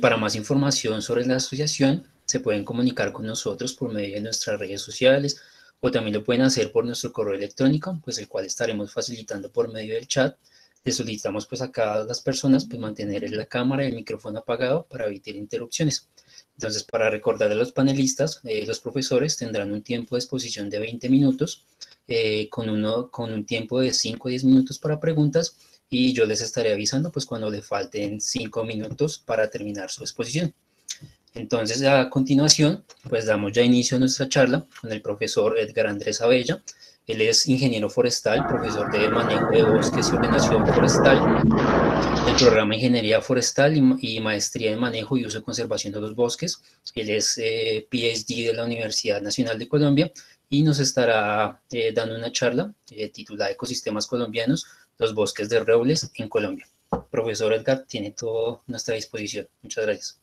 Para más información sobre la asociación, se pueden comunicar con nosotros por medio de nuestras redes sociales o también lo pueden hacer por nuestro correo electrónico, pues el cual estaremos facilitando por medio del chat. Les solicitamos pues a cada las personas pues mantener la cámara y el micrófono apagado para evitar interrupciones. Entonces, para recordar a los panelistas, los profesores tendrán un tiempo de exposición de 20 minutos, con un tiempo de 5 a 10 minutos para preguntas y yo les estaré avisando pues cuando le falten 5 minutos para terminar su exposición. Entonces, a continuación, pues damos ya inicio a nuestra charla con el profesor Edgar Andrés Abella. Él es ingeniero forestal, profesor de manejo de bosques y ordenación forestal del programa Ingeniería Forestal y Maestría en Manejo y Uso y Conservación de los Bosques. Él es PhD de la Universidad Nacional de Colombia y nos estará dando una charla titulada Ecosistemas colombianos, los bosques de robles en Colombia. Profesor Edgar, tiene todo a nuestra disposición. Muchas gracias.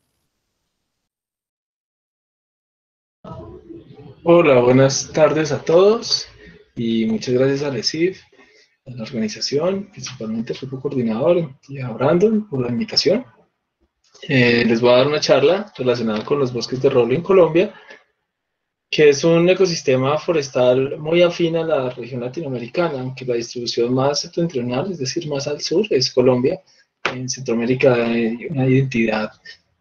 Hola, buenas tardes a todos y muchas gracias a Recib, a la organización, principalmente al grupo coordinador y a Brandon por la invitación. Les voy a dar una charla relacionada con los bosques de roble en Colombia, que es un ecosistema forestal muy afín a la región latinoamericana, aunque la distribución más septentrional, es decir, más al sur, es Colombia. En Centroamérica hay una identidad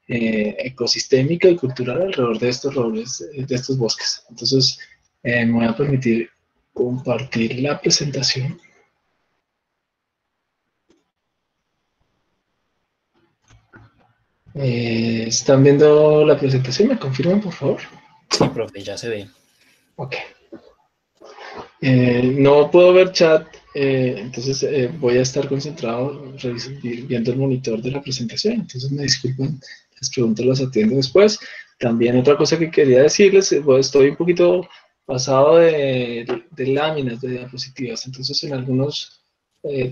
ecosistémica y cultural alrededor de estos robles, de estos bosques. Entonces, me voy a permitir compartir la presentación. ¿Están viendo la presentación? ¿Me confirman, por favor? Sí, profe, ya se ve. Ok. No puedo ver chat, entonces voy a estar concentrado viendo el monitor de la presentación. Entonces me disculpan, las preguntas las atiendo después. También otra cosa que quería decirles, estoy un poquito pasado de láminas, de diapositivas. Entonces en algunos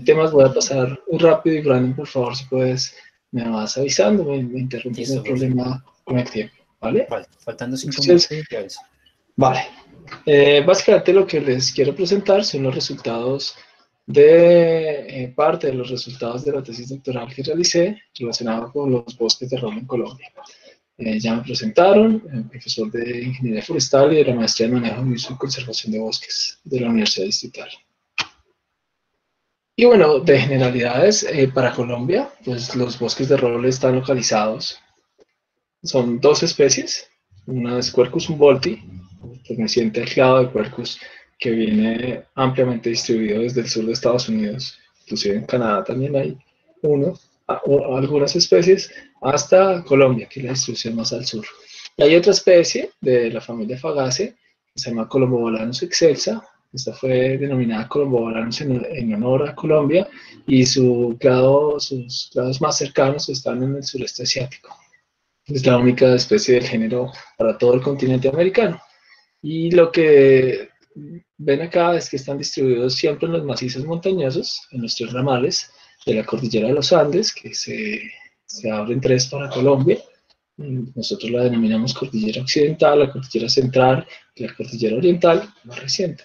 temas voy a pasar muy rápido y Brandon, por favor, si puedes, me vas avisando, me interrumpes, no hay problema con el tiempo, ¿vale? Faltando 5 Entonces, minutos, ya ves. vale. Básicamente lo que les quiero presentar son los resultados de parte de los resultados de la tesis doctoral que realicé relacionado con los bosques de roble en Colombia. Ya me presentaron, profesor de Ingeniería Forestal y de la Maestría en Manejo, Uso y Conservación de Bosques de la Universidad Distrital. Y bueno, de generalidades, para Colombia, pues los bosques de roble están localizados. Son dos especies, una es Quercus humboldti, perteneciente al clado de Quercus, que viene ampliamente distribuido desde el sur de Estados Unidos, inclusive en Canadá también hay algunas especies, hasta Colombia, que es la distribución más al sur. Y hay otra especie de la familia Fagaceae, que se llama Colombobalanus excelsa. Esta fue denominada Colombobalanus en honor a Colombia, y sus clados más cercanos están en el sureste asiático. Es la única especie del género para todo el continente americano. Y lo que ven acá es que están distribuidos siempre en los macizos montañosos, en los tres ramales de la cordillera de los Andes, que se abren tres para Colombia. Nosotros la denominamos cordillera occidental, la cordillera central y la cordillera oriental, más reciente.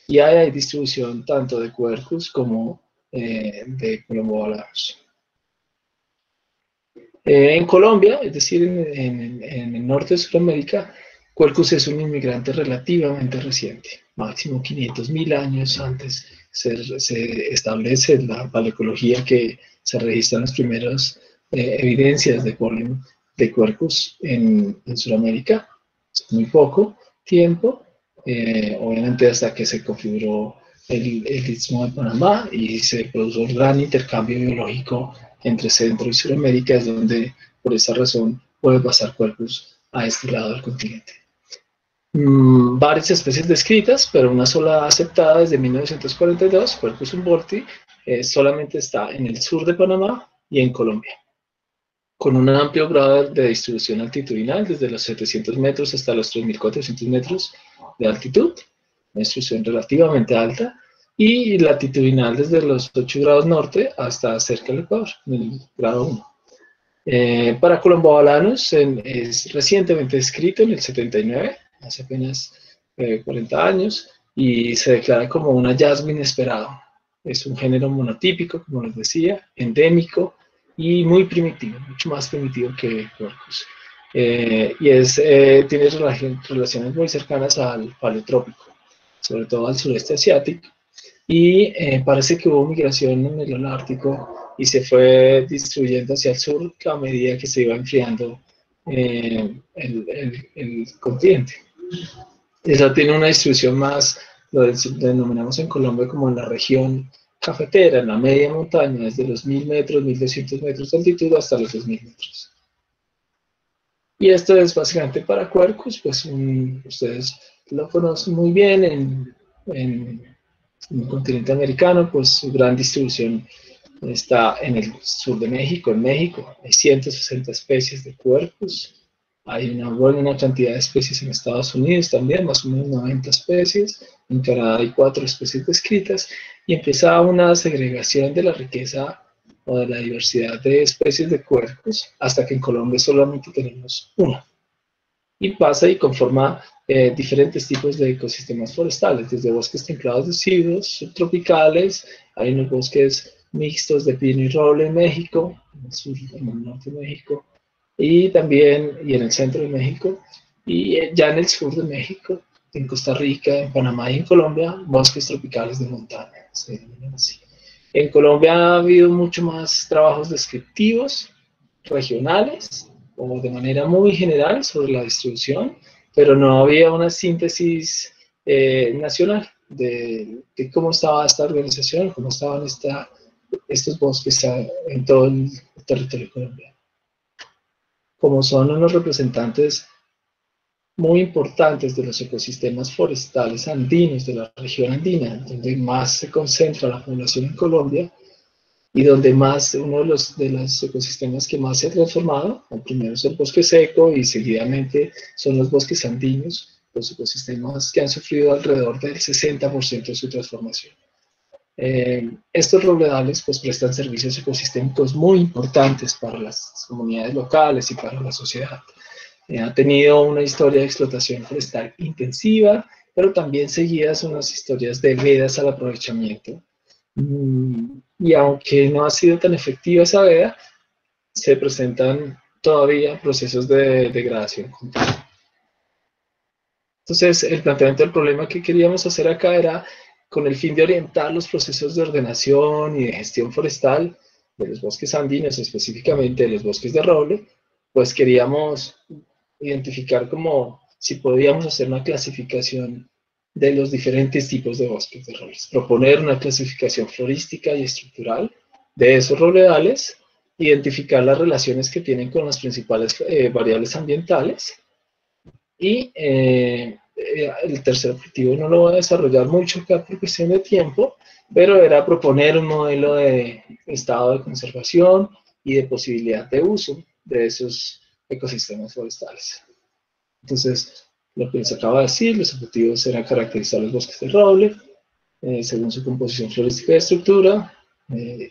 Y ahí hay distribución tanto de Quercus como de Colombobalanus. En Colombia, es decir, en el norte de Sudamérica, Quercus es un inmigrante relativamente reciente, máximo 500.000 años antes se establece la paleocología que se registran las primeras evidencias de polen de Quercus en Sudamérica. Es muy poco tiempo, obviamente hasta que se configuró el Istmo de Panamá y se produjo un gran intercambio biológico entre Centro y Sudamérica, es donde por esa razón puede pasar Quercus a este lado del continente. Varias especies descritas, pero una sola aceptada desde 1942, Quercus humboldti, solamente está en el sur de Panamá y en Colombia, con un amplio grado de distribución altitudinal, desde los 700 metros hasta los 3.400 metros de altitud, una distribución relativamente alta, y latitudinal desde los 8 grados norte hasta cerca del Ecuador, en el grado 1. Para Colombobalanus es recientemente descrito en el 79, hace apenas 40 años, y se declara como un hallazgo inesperado. Es un género monotípico, como les decía, endémico, y muy primitivo, mucho más primitivo que Quercus. Tiene relaciones muy cercanas al paleotrópico, sobre todo al sureste asiático, y parece que hubo migración en el Holártico y se fue distribuyendo hacia el sur a medida que se iba enfriando el continente. Esa tiene una distribución más, lo denominamos en Colombia como en la región cafetera, en la media montaña, desde los 1000 metros, 1200 metros de altitud hasta los 2000 metros. Y esto es básicamente para Quercus, pues ustedes lo conocen muy bien en el continente americano, pues su gran distribución está en el sur de México. En México hay 160 especies de Quercus. Hay una buena cantidad de especies en Estados Unidos también, más o menos 90 especies. En Canadá hay 4 especies descritas y empieza una segregación de la riqueza o de la diversidad de especies de Quercus hasta que en Colombia solamente tenemos una. Y pasa y conforma diferentes tipos de ecosistemas forestales, desde bosques templados deciduos, subtropicales, hay unos bosques mixtos de pino y roble en México, en el sur, en el norte de México, y también y en el centro de México, y ya en el sur de México, en Costa Rica, en Panamá y en Colombia, bosques tropicales de montaña, se denominan así. En Colombia ha habido mucho más trabajos descriptivos, regionales, o de manera muy general sobre la distribución, pero no había una síntesis nacional de cómo estaba esta organización, cómo estaban estos bosques en todo el territorio colombiano. Como son unos representantes muy importantes de los ecosistemas forestales andinos de la región andina, donde más se concentra la población en Colombia y donde más, uno de los ecosistemas que más se ha transformado, el primero es el bosque seco y seguidamente son los bosques andinos, los ecosistemas que han sufrido alrededor del 60% de su transformación. Estos robledales pues prestan servicios ecosistémicos muy importantes para las comunidades locales y para la sociedad. Ha tenido una historia de explotación forestal intensiva, pero también seguidas unas historias de vedas al aprovechamiento. Y aunque no ha sido tan efectiva esa veda, se presentan todavía procesos de degradación continua. Entonces, el planteamiento del problema que queríamos hacer acá era con el fin de orientar los procesos de ordenación y de gestión forestal de los bosques andinos, específicamente de los bosques de roble, pues queríamos identificar como si podíamos hacer una clasificación de los diferentes tipos de bosques de robles, proponer una clasificación florística y estructural de esos robledales, identificar las relaciones que tienen con las principales variables ambientales y el tercer objetivo no lo voy a desarrollar mucho acá por cuestión de tiempo, pero era proponer un modelo de estado de conservación y de posibilidad de uso de esos ecosistemas forestales. Entonces, lo que les acabo de decir, los objetivos eran caracterizar los bosques de roble, según su composición florística y estructura,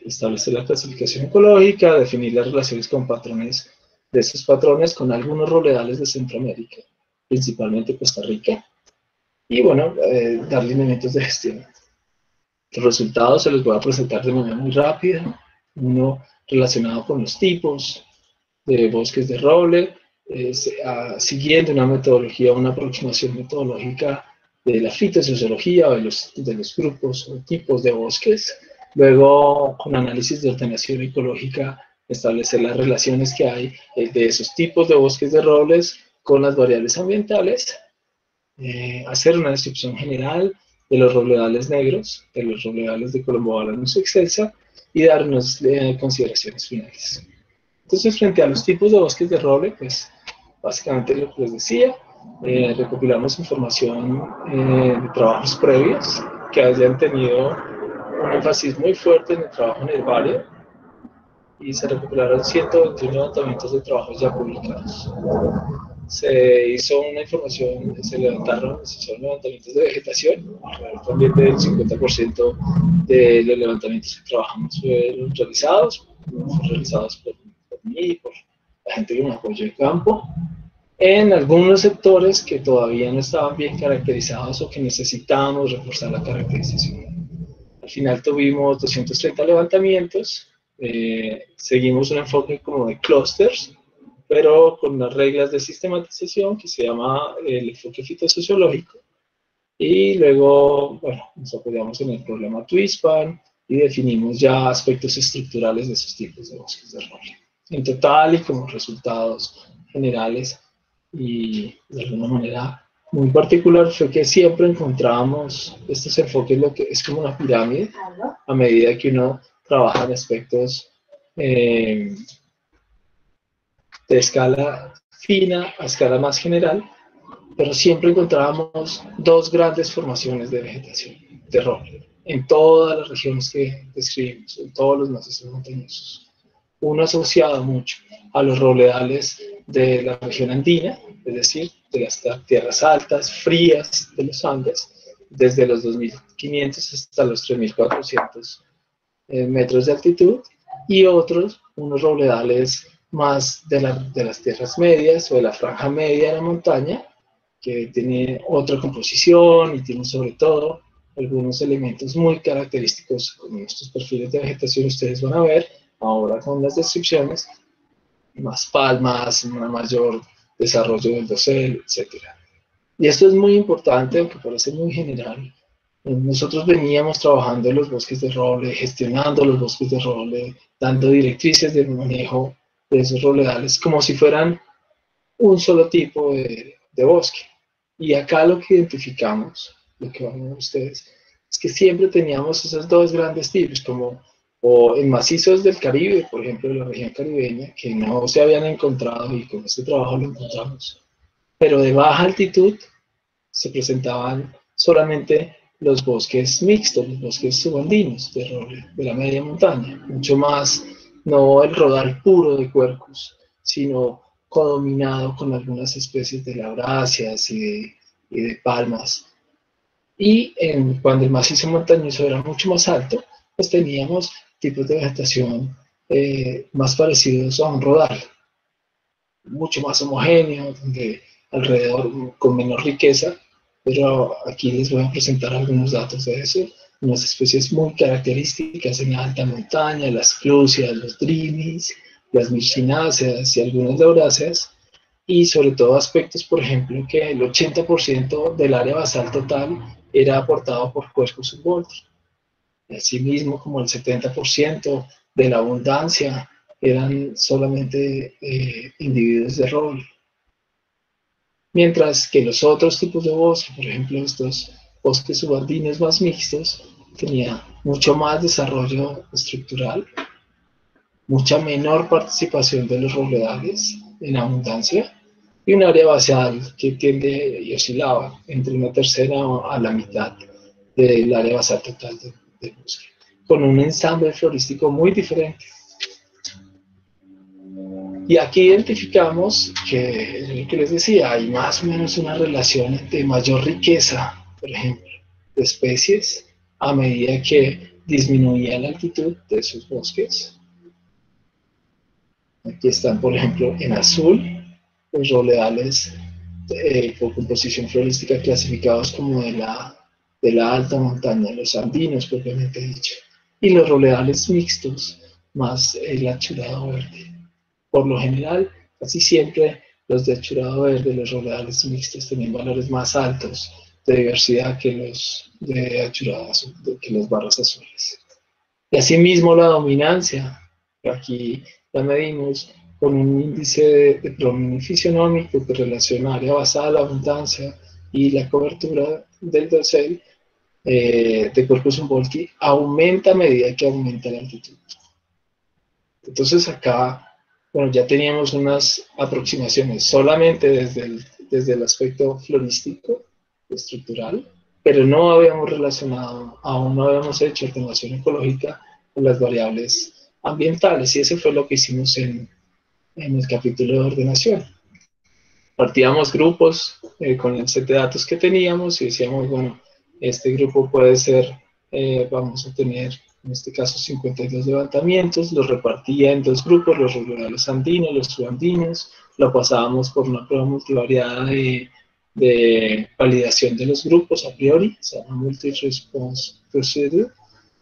establecer la clasificación ecológica, definir las relaciones con patrones de esos patrones con algunos robledales de Centroamérica, principalmente Costa Rica, y bueno, dar lineamientos de gestión. Los resultados se los voy a presentar de manera muy rápida, uno relacionado con los tipos de bosques de roble, siguiendo una metodología, una aproximación metodológica de la fitosociología o de los grupos o tipos de bosques. Luego, con análisis de ordenación ecológica, establecer las relaciones que hay de esos tipos de bosques de robles con las variables ambientales, hacer una descripción general de los robledales negros, de los robledales de Colombo-Balanus excelsa, y dar unas consideraciones finales. Entonces, frente a los tipos de bosques de roble, pues básicamente lo que les decía, recopilamos información de trabajos previos que hayan tenido un énfasis muy fuerte en el trabajo en herbario y se recopilaron 121 levantamientos de trabajos ya publicados. Se hizo una información, se hicieron levantamientos de vegetación, alrededor también del 50% de los levantamientos que trabajamos fueron realizados por mí y por la gente que me apoyó en campo, en algunos sectores que todavía no estaban bien caracterizados o que necesitábamos reforzar la caracterización. Al final tuvimos 230 levantamientos seguimos un enfoque como de clusters, pero con unas reglas de sistematización que se llama el enfoque fitosociológico. Y luego, bueno, nos apoyamos en el problema Twispan y definimos ya aspectos estructurales de esos tipos de bosques de roble. En total y como resultados generales y de alguna manera muy particular fue que siempre encontrábamos estos enfoques, lo que es como una pirámide, a medida que uno trabaja en aspectos de escala fina a escala más general, pero siempre encontrábamos dos grandes formaciones de vegetación, de roble, en todas las regiones que describimos, en todos los macizos montañosos. Uno asociado mucho a los robledales de la región andina, es decir, de las tierras altas, frías de los Andes, desde los 2.500 hasta los 3.400 metros de altitud, y otros, unos robledales más de las tierras medias o de la franja media de la montaña, que tiene otra composición y tiene sobre todo algunos elementos muy característicos con estos perfiles de vegetación. Ustedes van a ver ahora con las descripciones, más palmas, un mayor desarrollo del dosel, etc. Y esto es muy importante, aunque parece muy general. Nosotros veníamos trabajando en los bosques de roble, gestionando los bosques de roble, dando directrices de manejo de esos robledales como si fueran un solo tipo de bosque. Y acá lo que identificamos, lo que van a ver ustedes, es que siempre teníamos esos dos grandes tipos, como o en macizos del Caribe, por ejemplo, de la región caribeña, que no se habían encontrado y con este trabajo lo encontramos. Pero de baja altitud se presentaban solamente los bosques mixtos, los bosques subandinos de roble, de la media montaña, mucho más, no el rodal puro de quercus, sino codominado con algunas especies de labráceas y de palmas. Y cuando el macizo montañoso era mucho más alto, pues teníamos tipos de vegetación más parecidos a un rodal, mucho más homogéneo, donde alrededor con menor riqueza, pero aquí les voy a presentar algunos datos de eso, unas especies muy características en la alta montaña, las clusias, los drinis, las mircináceas y algunas lauráceas, y sobre todo aspectos, por ejemplo, que el 80% del área basal total era aportado por Quercus subvolti. Asimismo, como el 70% de la abundancia eran solamente individuos de roble. Mientras que los otros tipos de bosque, por ejemplo, estos bosques subandinos más mixtos, tenían mucho más desarrollo estructural, mucha menor participación de los robledales en abundancia y un área basal que tiende y oscilaba entre una tercera a la mitad del área basal total del bosque, con un ensamble florístico muy diferente. Y aquí identificamos que, lo que les decía, hay más o menos una relación de mayor riqueza, por ejemplo, de especies a medida que disminuía la altitud de sus bosques. Aquí están, por ejemplo, en azul, los robledales por composición florística clasificados como de la alta montaña, los andinos propiamente dicho, y los robledales mixtos, más el achurado verde. Por lo general, casi siempre los de achurado verde, los robledales mixtos, tienen valores más altos de diversidad que los de achurado azul, que los barras azules. Y asimismo la dominancia, aquí la medimos con un índice de predominio fisionómico que relaciona área basal, abundancia y la cobertura del dosel de Quercus subvolti aumenta a medida que aumenta la altitud. Entonces acá, bueno, ya teníamos unas aproximaciones solamente desde el aspecto florístico, estructural, pero no habíamos relacionado, aún no habíamos hecho atenuación ecológica con las variables ambientales, y eso fue lo que hicimos en el capítulo de ordenación. Partíamos grupos con el set de datos que teníamos y decíamos, bueno, este grupo puede ser, vamos a tener en este caso 52 levantamientos, los repartía en dos grupos, los robledales andinos, los subandinos, lo pasábamos por una prueba multivariada de validación de los grupos a priori, se llama Multi-Response Procedure,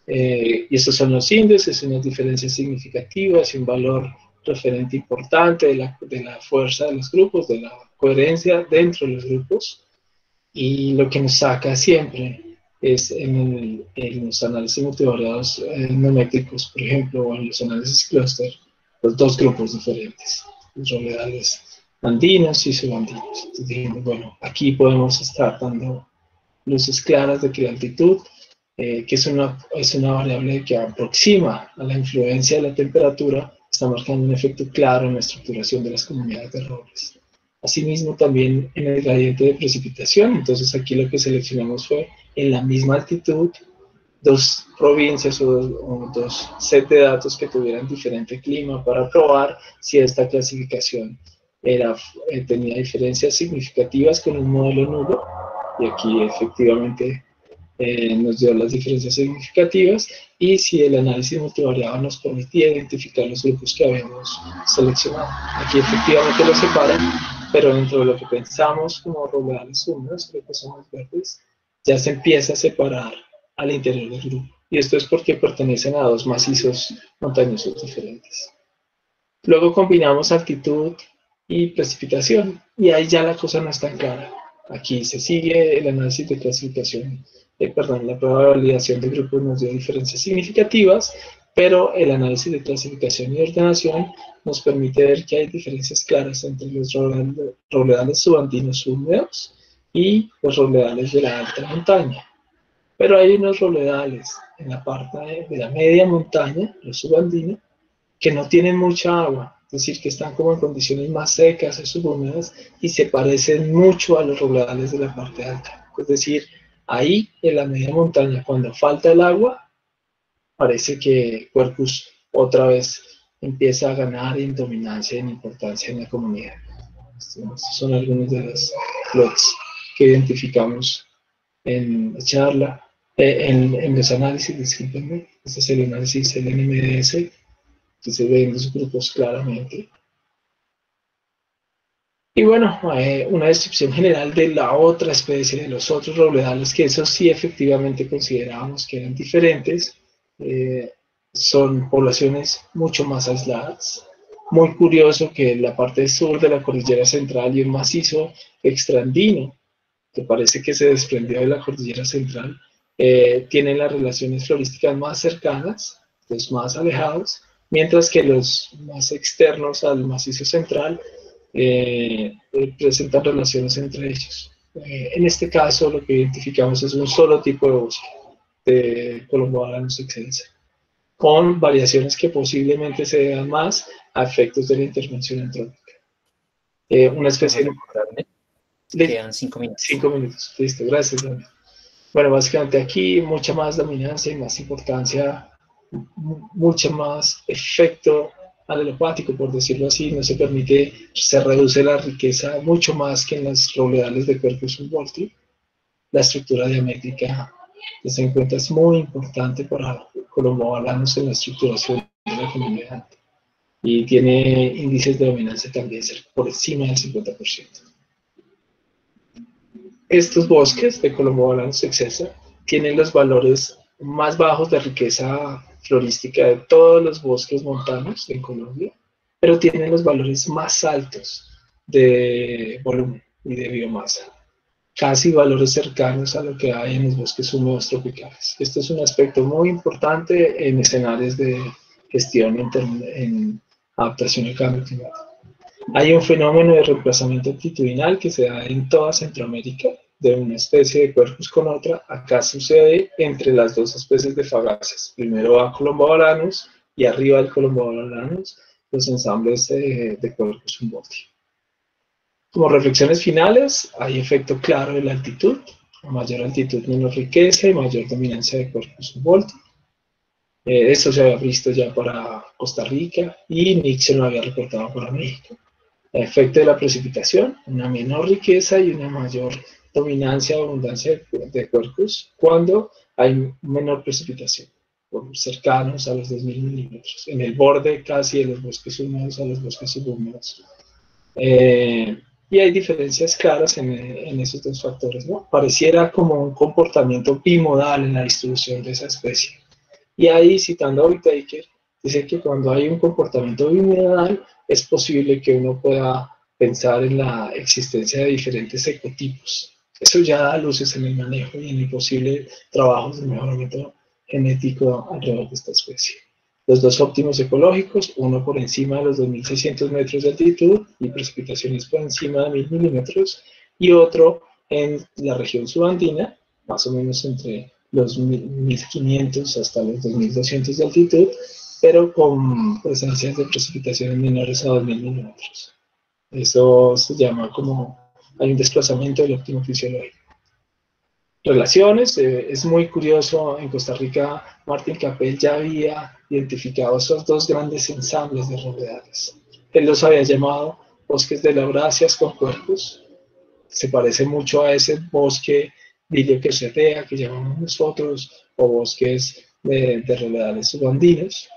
Y estos son los índices, unas diferencias significativas y un valor referente importante de la fuerza de los grupos, de la coherencia dentro de los grupos. Y lo que nos saca siempre es en los análisis multivariados nométricos, por ejemplo, o en los análisis clúster, los dos grupos diferentes, los roledales andinos y subandinos. Entonces dijimos, bueno, aquí podemos estar dando luces claras de que la altitud, que es una variable que aproxima a la influencia de la temperatura, está marcando un efecto claro en la estructuración de las comunidades de robles. Asimismo, también en el gradiente de precipitación, entonces aquí lo que seleccionamos fue en la misma altitud, dos provincias o dos set de datos que tuvieran diferente clima para probar si esta clasificación tenía diferencias significativas con un modelo nulo, y aquí efectivamente nos dio las diferencias significativas, y si el análisis multivariado nos permitía identificar los grupos que habíamos seleccionado. Aquí efectivamente lo separan, pero dentro de lo que pensamos como robledales húmedos, creo que son los verdes, ya se empieza a separar al interior del grupo. Y esto es porque pertenecen a dos macizos montañosos diferentes. Luego combinamos altitud y precipitación, y ahí ya la cosa no es tan clara. Aquí se sigue el análisis de clasificación, la prueba de validación de grupos nos dio diferencias significativas, pero el análisis de clasificación y ordenación nos permite ver que hay diferencias claras entre los robledales subandinos húmedos y los robledales de la alta montaña. Pero hay unos robledales en la parte de la media montaña, los subandinos, que no tienen mucha agua, es decir, que están como en condiciones más secas o subhúmedas y se parecen mucho a los robledales de la parte alta. Es decir, ahí en la media montaña, cuando falta el agua, parece que Quercus otra vez empieza a ganar en dominancia, en importancia en la comunidad. Estos son algunos de los plots que identificamos en la charla, en los análisis, discúlpenme. Este es el análisis del NMDS, que se ven los grupos claramente. Y bueno, una descripción general de la otra especie, de los otros robledales, que esos sí efectivamente considerábamos que eran diferentes. Son poblaciones mucho más aisladas. Muy curioso que la parte sur de la cordillera central y el macizo extraandino, que parece que se desprendió de la cordillera central, tienen las relaciones florísticas más cercanas, los más alejados, mientras que los más externos al macizo central presentan relaciones entre ellos. En este caso, lo que identificamos es un solo tipo de bosque, de Columbobalanus excelsa, con variaciones que posiblemente se deban más a efectos de la intervención antrópica. Una especie de... Quedan 5 minutos. 5 minutos, listo, gracias, Dani. Bueno, básicamente aquí mucha más dominancia y más importancia, mucho más efecto alelopático, por decirlo así, no se permite, se reduce la riqueza mucho más que en los robledales de Quercus subvolti. La estructura diamétrica que se encuentra es muy importante para Columbobalanus en la estructuración de la comunidad y tiene índices de dominancia también por encima del 50%. Estos bosques de Columbobalanus excelsa tienen los valores más bajos de riqueza florística de todos los bosques montanos en Colombia, pero tienen los valores más altos de volumen y de biomasa, casi valores cercanos a lo que hay en los bosques húmedos tropicales. Esto es un aspecto muy importante en escenarios de gestión en adaptación al cambio climático. Hay un fenómeno de reemplazamiento altitudinal que se da en toda Centroamérica, de una especie de Quercus con otra. Acá sucede entre las dos especies de fagaces. Primero va Columbobalanus y arriba del Columbobalanus los ensambles de Quercus subvolti. Como reflexiones finales, hay efecto claro de la altitud. A mayor altitud, menor riqueza y mayor dominancia de Quercus subvolti. Esto se había visto ya para Costa Rica y Nixon lo había reportado para México. El efecto de la precipitación, una menor riqueza y una mayor dominancia o abundancia de Quercus cuando hay menor precipitación, cercanos a los 2.000 milímetros, en el borde casi de los bosques húmedos a los bosques subhúmedos. Y hay diferencias claras en esos dos factores, ¿no? Pareciera como un comportamiento bimodal en la distribución de esa especie. Y ahí, citando a Whitaker, dice que cuando hay un comportamiento bimodal, es posible que uno pueda pensar en la existencia de diferentes ecotipos. Eso ya da luces en el manejo y en el posible trabajo de mejoramiento genético alrededor de esta especie. Los dos óptimos ecológicos, uno por encima de los 2.600 metros de altitud y precipitaciones por encima de 1.000 milímetros, y otro en la región subandina, más o menos entre los 1.500 hasta los 2.200 de altitud, pero con presencias de precipitaciones menores a 2.000 milímetros. Eso se llama como, hay un desplazamiento del óptimo fisiológico. Relaciones, es muy curioso, en Costa Rica Martín Capell ya había identificado esos dos grandes ensambles de roedales. Él los había llamado bosques de lauraceas con cuerpos. Se parece mucho a ese bosque Lilioquercetea que llamamos nosotros, o bosques de roedales subandinos.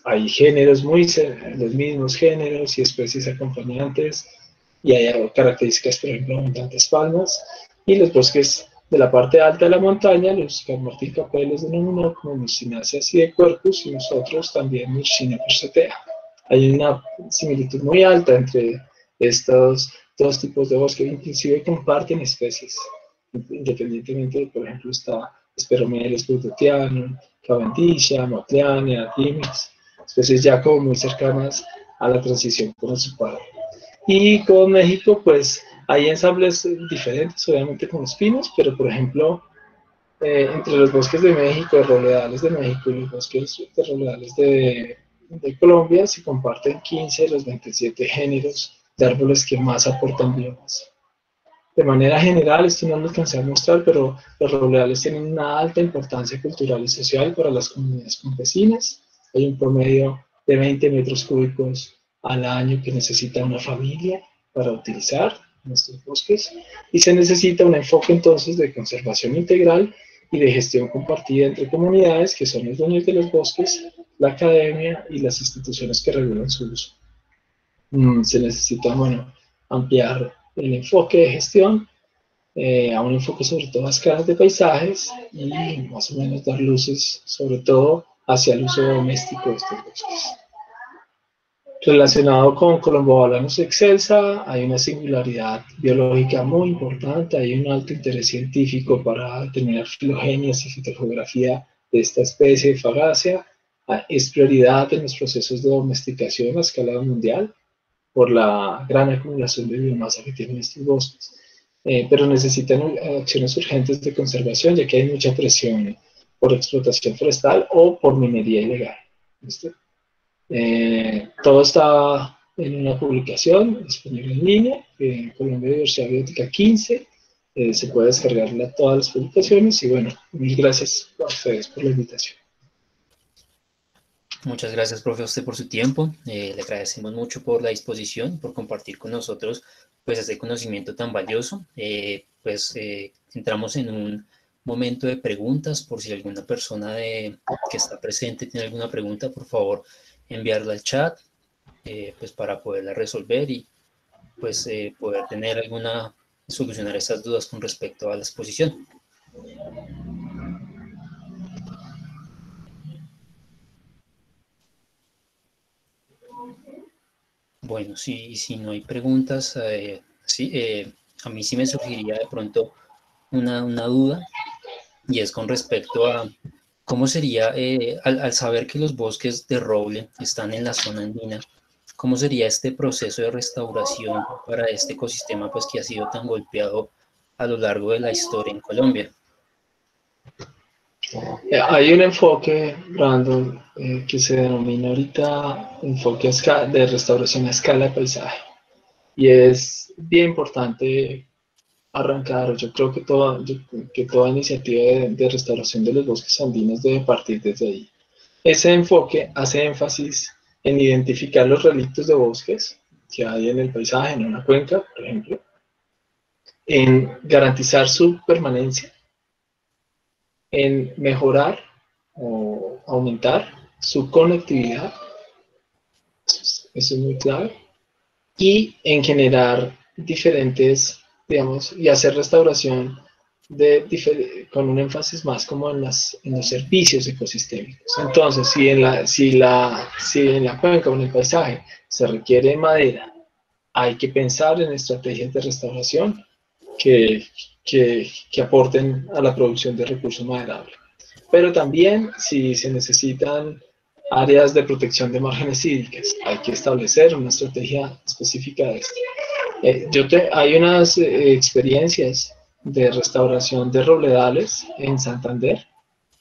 Hay géneros los mismos géneros y especies acompañantes, y hay características, por ejemplo, abundantes palmas, y los bosques de la parte alta de la montaña, los que Martín Capell los denominó como Myrcinaceae sidequercus, y nosotros también Myrcina quercetea. Hay una similitud muy alta entre estos dos tipos de bosque, inclusive comparten especies, independientemente, por ejemplo, está Speromeles budetianum, Cavendicia, Matliania, Timix, especies ya como muy cercanas a la transición con su padre. Y con México, pues hay ensambles diferentes, obviamente con espinos, pero por ejemplo, entre los bosques de México, de roledales de México y los bosques de roledales de Colombia, se comparten 15 de los 27 géneros de árboles que más aportan biomasa. De manera general, esto no lo alcancé a mostrar, pero los roledales tienen una alta importancia cultural y social para las comunidades campesinas. Hay un promedio de 20 metros cúbicos al año que necesita una familia para utilizar nuestros bosques, y se necesita un enfoque entonces de conservación integral y de gestión compartida entre comunidades que son los dueños de los bosques, la academia y las instituciones que regulan su uso. Se necesita, bueno, ampliar el enfoque de gestión a un enfoque sobre todo a escalas de paisajes, y más o menos dar luces sobre todo hacia el uso doméstico de estos bosques. Relacionado con Colombobalanus excelsa, hay una singularidad biológica muy importante, hay un alto interés científico para determinar filogenias y fitogeografía de esta especie de Fagácea. Es prioridad en los procesos de domesticación a escala mundial por la gran acumulación de biomasa que tienen estos bosques. Pero necesitan acciones urgentes de conservación, ya que hay mucha presión por explotación forestal o por minería ilegal. ¿Listo? Todo está en una publicación disponible en línea, en Colombia Diversidad Biótica 15. Se puede descargar todas las publicaciones, y bueno, mil gracias a ustedes por la invitación. Muchas gracias, profe, a usted por su tiempo. Le agradecemos mucho por la disposición, por compartir con nosotros pues este conocimiento tan valioso. Entramos en un momento de preguntas. Por si alguna persona que está presente tiene alguna pregunta, por favor, enviarla al chat, pues para poderla resolver y pues poder solucionar esas dudas con respecto a la exposición. Bueno, si no hay preguntas, a mí sí me surgiría de pronto una duda, y es con respecto a cómo sería, al saber que los bosques de roble están en la zona andina, cómo sería este proceso de restauración para este ecosistema pues que ha sido tan golpeado a lo largo de la historia en Colombia. Hay un enfoque, Brandon, que se denomina ahorita enfoque de restauración a escala de paisaje. Y es bien importante arrancar. Yo creo que toda iniciativa de restauración de los bosques andinos debe partir desde ahí. Ese enfoque hace énfasis en identificar los relictos de bosques que hay en el paisaje, en una cuenca, por ejemplo, en garantizar su permanencia, en mejorar o aumentar su conectividad, eso es muy clave, y en generar diferentes, digamos, y hacer restauración con un énfasis más como en los servicios ecosistémicos. Entonces, si en la cuenca o en el paisaje se requiere madera, hay que pensar en estrategias de restauración que, que aporten a la producción de recursos maderables. Pero también, si se necesitan áreas de protección de márgenes hídricas, hay que establecer una estrategia específica de esto. Hay unas experiencias de restauración de robledales en Santander,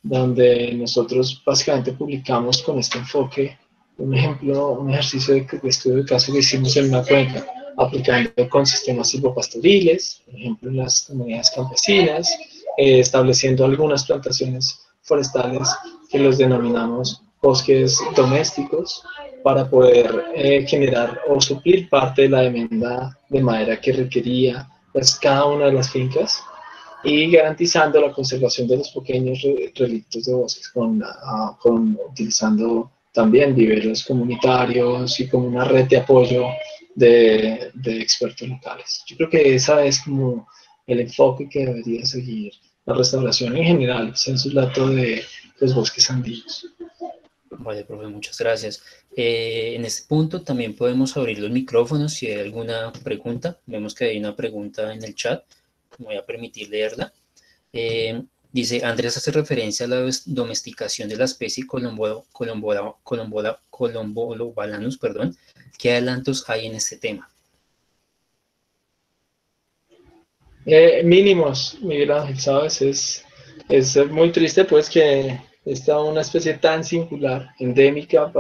donde nosotros básicamente publicamos con este enfoque un ejemplo, un ejercicio de estudio de caso que hicimos en una cuenca, aplicando con sistemas silvopastoriles, por ejemplo en las comunidades campesinas, estableciendo algunas plantaciones forestales que los denominamos bosques domésticos, para poder generar o suplir parte de la demanda de madera que requería pues, cada una de las fincas, y garantizando la conservación de los pequeños relictos de bosques utilizando también viveros comunitarios y como una red de apoyo de expertos locales. Yo creo que esa es como el enfoque que debería seguir la restauración en general, census-lato de los bosques andinos. Vale, profe, muchas gracias. En este punto también podemos abrir los micrófonos si hay alguna pregunta. Vemos que hay una pregunta en el chat. Me voy a permitir leerla. Dice, Andrés hace referencia a la domesticación de la especie Colombolobalanus, perdón. ¿Qué adelantos hay en este tema? Mínimos, Miguel Ángel, ¿sabes? Es muy triste pues que esta una especie tan singular, endémica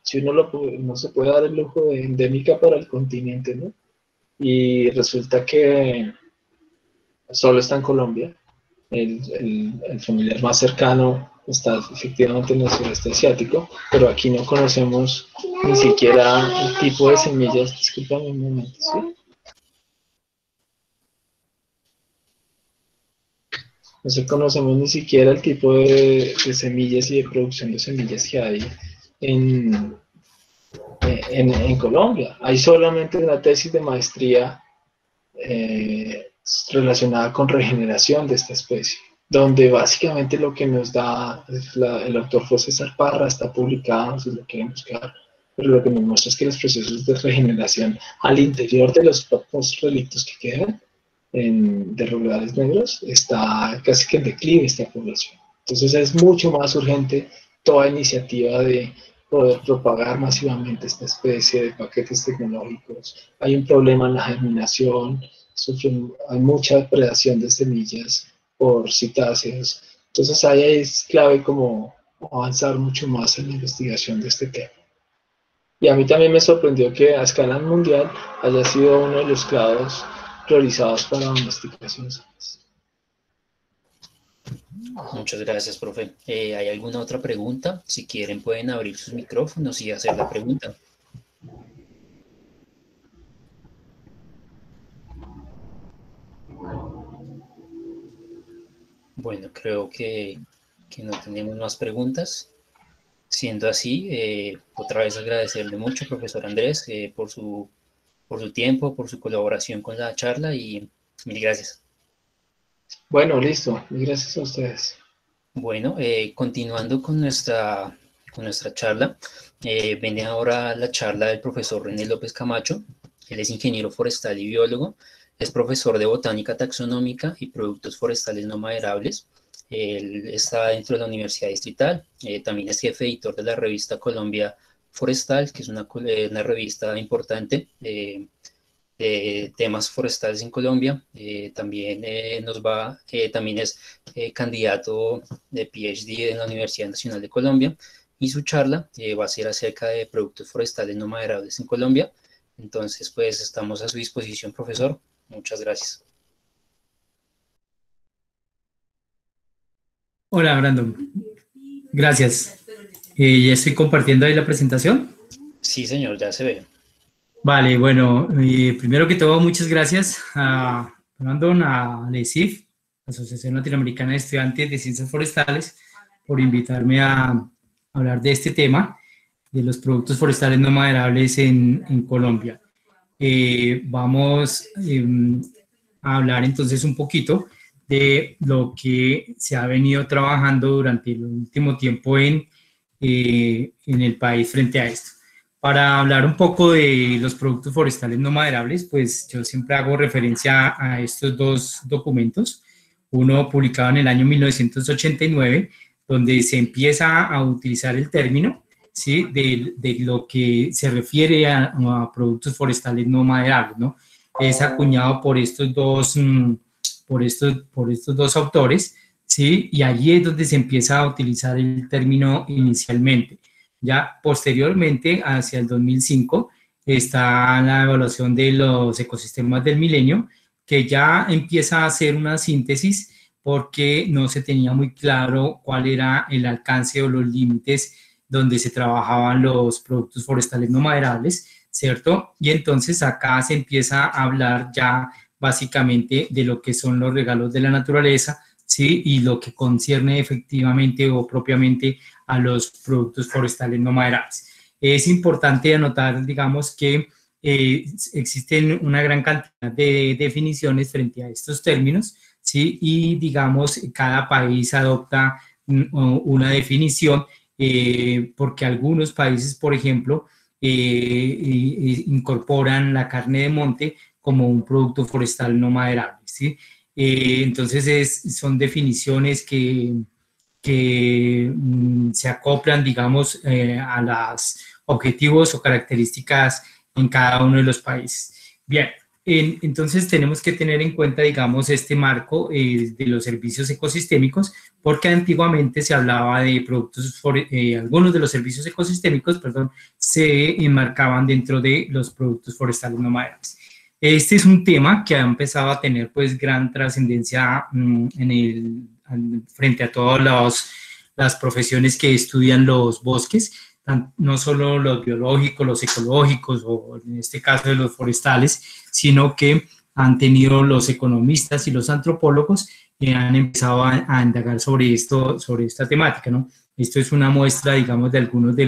si uno no se puede dar el lujo de endémica para el continente, ¿no? Y resulta que solo está en Colombia. El familiar más cercano está efectivamente en el sureste asiático, pero aquí no conocemos ni siquiera el tipo de semillas. Discúlpame un momento, ¿sí? No conocemos ni siquiera el tipo de semillas y de producción de semillas que hay en, en Colombia. Hay solamente una tesis de maestría relacionada con regeneración de esta especie, donde básicamente lo que nos da el doctor José César Parra, está publicado, si lo quieren buscar, pero lo que nos muestra es que los procesos de regeneración al interior de los pocos relictos que quedan de robledales negros está casi que en declive esta población. Entonces es mucho más urgente toda iniciativa de poder propagar masivamente esta especie de paquetes tecnológicos. Hay un problema en la germinación, hay mucha depredación de semillas por citáceas. Entonces ahí es clave como avanzar mucho más en la investigación de este tema. Y a mí también me sorprendió que a escala mundial haya sido uno de los clados priorizados para domesticaciones. Muchas gracias, profe. ¿Hay alguna otra pregunta? Si quieren pueden abrir sus micrófonos y hacer la pregunta. Bueno, creo que no tenemos más preguntas. Siendo así, otra vez agradecerle mucho, profesor Andrés, por su tiempo, por su colaboración con la charla y mil gracias. Bueno, listo. Gracias a ustedes. Bueno, continuando con nuestra charla, viene ahora la charla del profesor René López Camacho. Él es ingeniero forestal y biólogo, es profesor de botánica taxonómica y productos forestales no maderables. Él está dentro de la Universidad Distrital, también es jefe editor de la revista Colombia Forestal, que es una revista importante de temas forestales en Colombia. También también es candidato de PhD en la Universidad Nacional de Colombia y su charla va a ser acerca de productos forestales no maderables en Colombia. Entonces, pues estamos a su disposición, profesor. Muchas gracias. Hola, Brandon. Gracias. ¿Ya estoy compartiendo ahí la presentación? Sí, señor, ya se ve. Vale, bueno, primero que todo, muchas gracias a Brandon, a LECIF, Asociación Latinoamericana de Estudiantes de Ciencias Forestales, por invitarme a hablar de este tema, de los productos forestales no maderables en Colombia. Vamos a hablar entonces un poquito de lo que se ha venido trabajando durante el último tiempo en el país frente a esto. Para hablar un poco de los productos forestales no maderables, pues yo siempre hago referencia a estos dos documentos, uno publicado en el año 1989, donde se empieza a utilizar el término, ¿sí?, de lo que se refiere a productos forestales no maderables, ¿no? Es acuñado por estos dos, por estos dos autores, ¿sí? Y allí es donde se empieza a utilizar el término inicialmente. Ya posteriormente, hacia el 2005, está la evaluación de los ecosistemas del milenio, que ya empieza a hacer una síntesis porque no se tenía muy claro cuál era el alcance o los límites donde se trabajaban los productos forestales no maderables, ¿cierto? Y entonces acá se empieza a hablar ya básicamente de lo que son los regalos de la naturaleza, ¿sí? Y lo que concierne efectivamente o propiamente a los productos forestales no maderables. Es importante anotar, digamos, que existen una gran cantidad de definiciones frente a estos términos, ¿sí? Y, digamos, cada país adopta una definición porque algunos países, por ejemplo, incorporan la carne de monte como un producto forestal no maderable, ¿sí? Entonces son definiciones que se acoplan, digamos, a los objetivos o características en cada uno de los países. Bien, entonces tenemos que tener en cuenta, digamos, este marco de los servicios ecosistémicos, porque antiguamente se hablaba de productos, algunos de los servicios ecosistémicos, perdón, se enmarcaban dentro de los productos forestales no maderables. Este es un tema que ha empezado a tener pues gran trascendencia frente a todas las profesiones que estudian los bosques, no solo los biológicos, los ecológicos o en este caso de los forestales, sino que han tenido los economistas y los antropólogos que han empezado a indagar sobre esta temática, ¿no? Esto es una muestra, digamos, de algunos de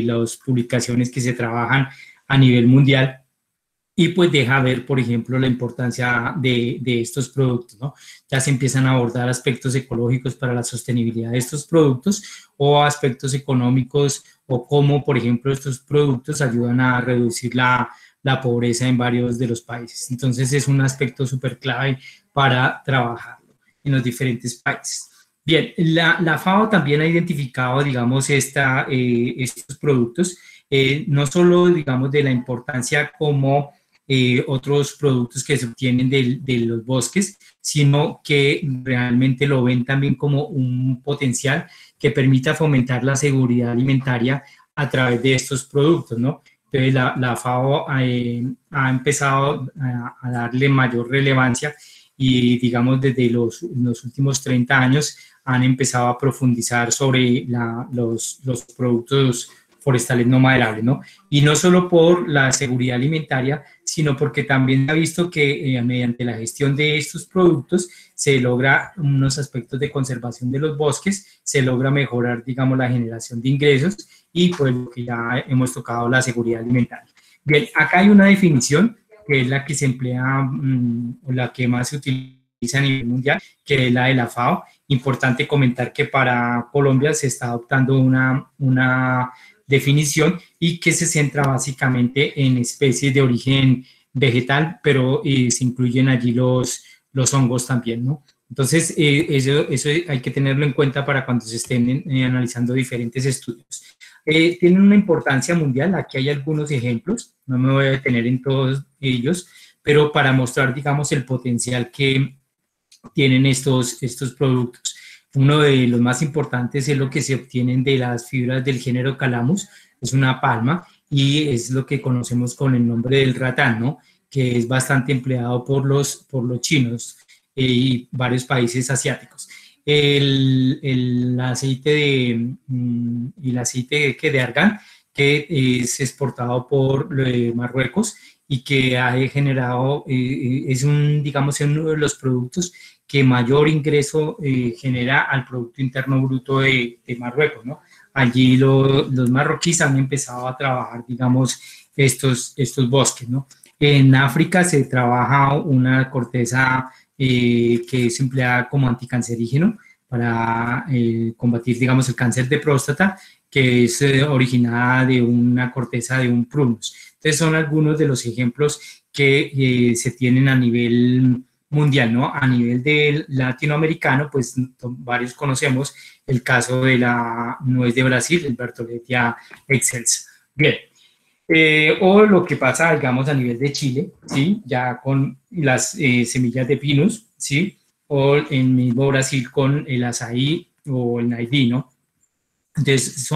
las publicaciones que se trabajan a nivel mundial. Y pues deja ver, por ejemplo, la importancia de estos productos, ¿no? Ya se empiezan a abordar aspectos ecológicos para la sostenibilidad de estos productos o aspectos económicos o cómo, por ejemplo, estos productos ayudan a reducir la pobreza en varios de los países. Entonces es un aspecto súper clave para trabajarlo en los diferentes países. Bien, la FAO también ha identificado, digamos, estos productos, no solo, digamos, de la importancia como otros productos que se obtienen de los bosques, sino que realmente lo ven también como un potencial que permita fomentar la seguridad alimentaria a través de estos productos, ¿no? Entonces la FAO ha empezado a darle mayor relevancia y, digamos, desde los últimos 30 años han empezado a profundizar sobre los productos forestales no maderables, ¿no? Y no solo por la seguridad alimentaria, sino porque también se ha visto que mediante la gestión de estos productos se logra unos aspectos de conservación de los bosques, se logra mejorar, digamos, la generación de ingresos y pues lo que ya hemos tocado, la seguridad alimentaria. Bien, acá hay una definición que es la que se emplea o la que más se utiliza a nivel mundial, que es la de la FAO. Importante comentar que para Colombia se está adoptando una definición y que se centra básicamente en especies de origen vegetal, pero se incluyen allí los hongos también, ¿no? Entonces, eso hay que tenerlo en cuenta para cuando se estén analizando diferentes estudios. Tienen una importancia mundial, aquí hay algunos ejemplos, no me voy a detener en todos ellos, pero para mostrar, digamos, el potencial que tienen estos productos. Uno de los más importantes es lo que se obtienen de las fibras del género Calamus, es una palma y es lo que conocemos con el nombre del ratán, ¿no? Que es bastante empleado por los chinos y varios países asiáticos. El aceite de argán, que es exportado por Marruecos y que ha generado, es digamos, uno de los productos que mayor ingreso genera al Producto Interno Bruto de Marruecos, ¿no? Allí los marroquíes han empezado a trabajar, digamos, estos bosques, ¿no? En África se trabaja una corteza que es empleada como anticancerígeno para combatir, digamos, el cáncer de próstata, que es originada de una corteza de un prunus. Entonces son algunos de los ejemplos que se tienen a nivel mundial, ¿no? A nivel del latinoamericano, pues varios conocemos el caso de la nuez de Brasil, el Bertholletia excelsa. Bien. O lo que pasa, digamos, a nivel de Chile, ¿sí? Ya con las semillas de pinus, ¿sí? O en mismo Brasil con el azaí o el naidí, ¿no? Entonces,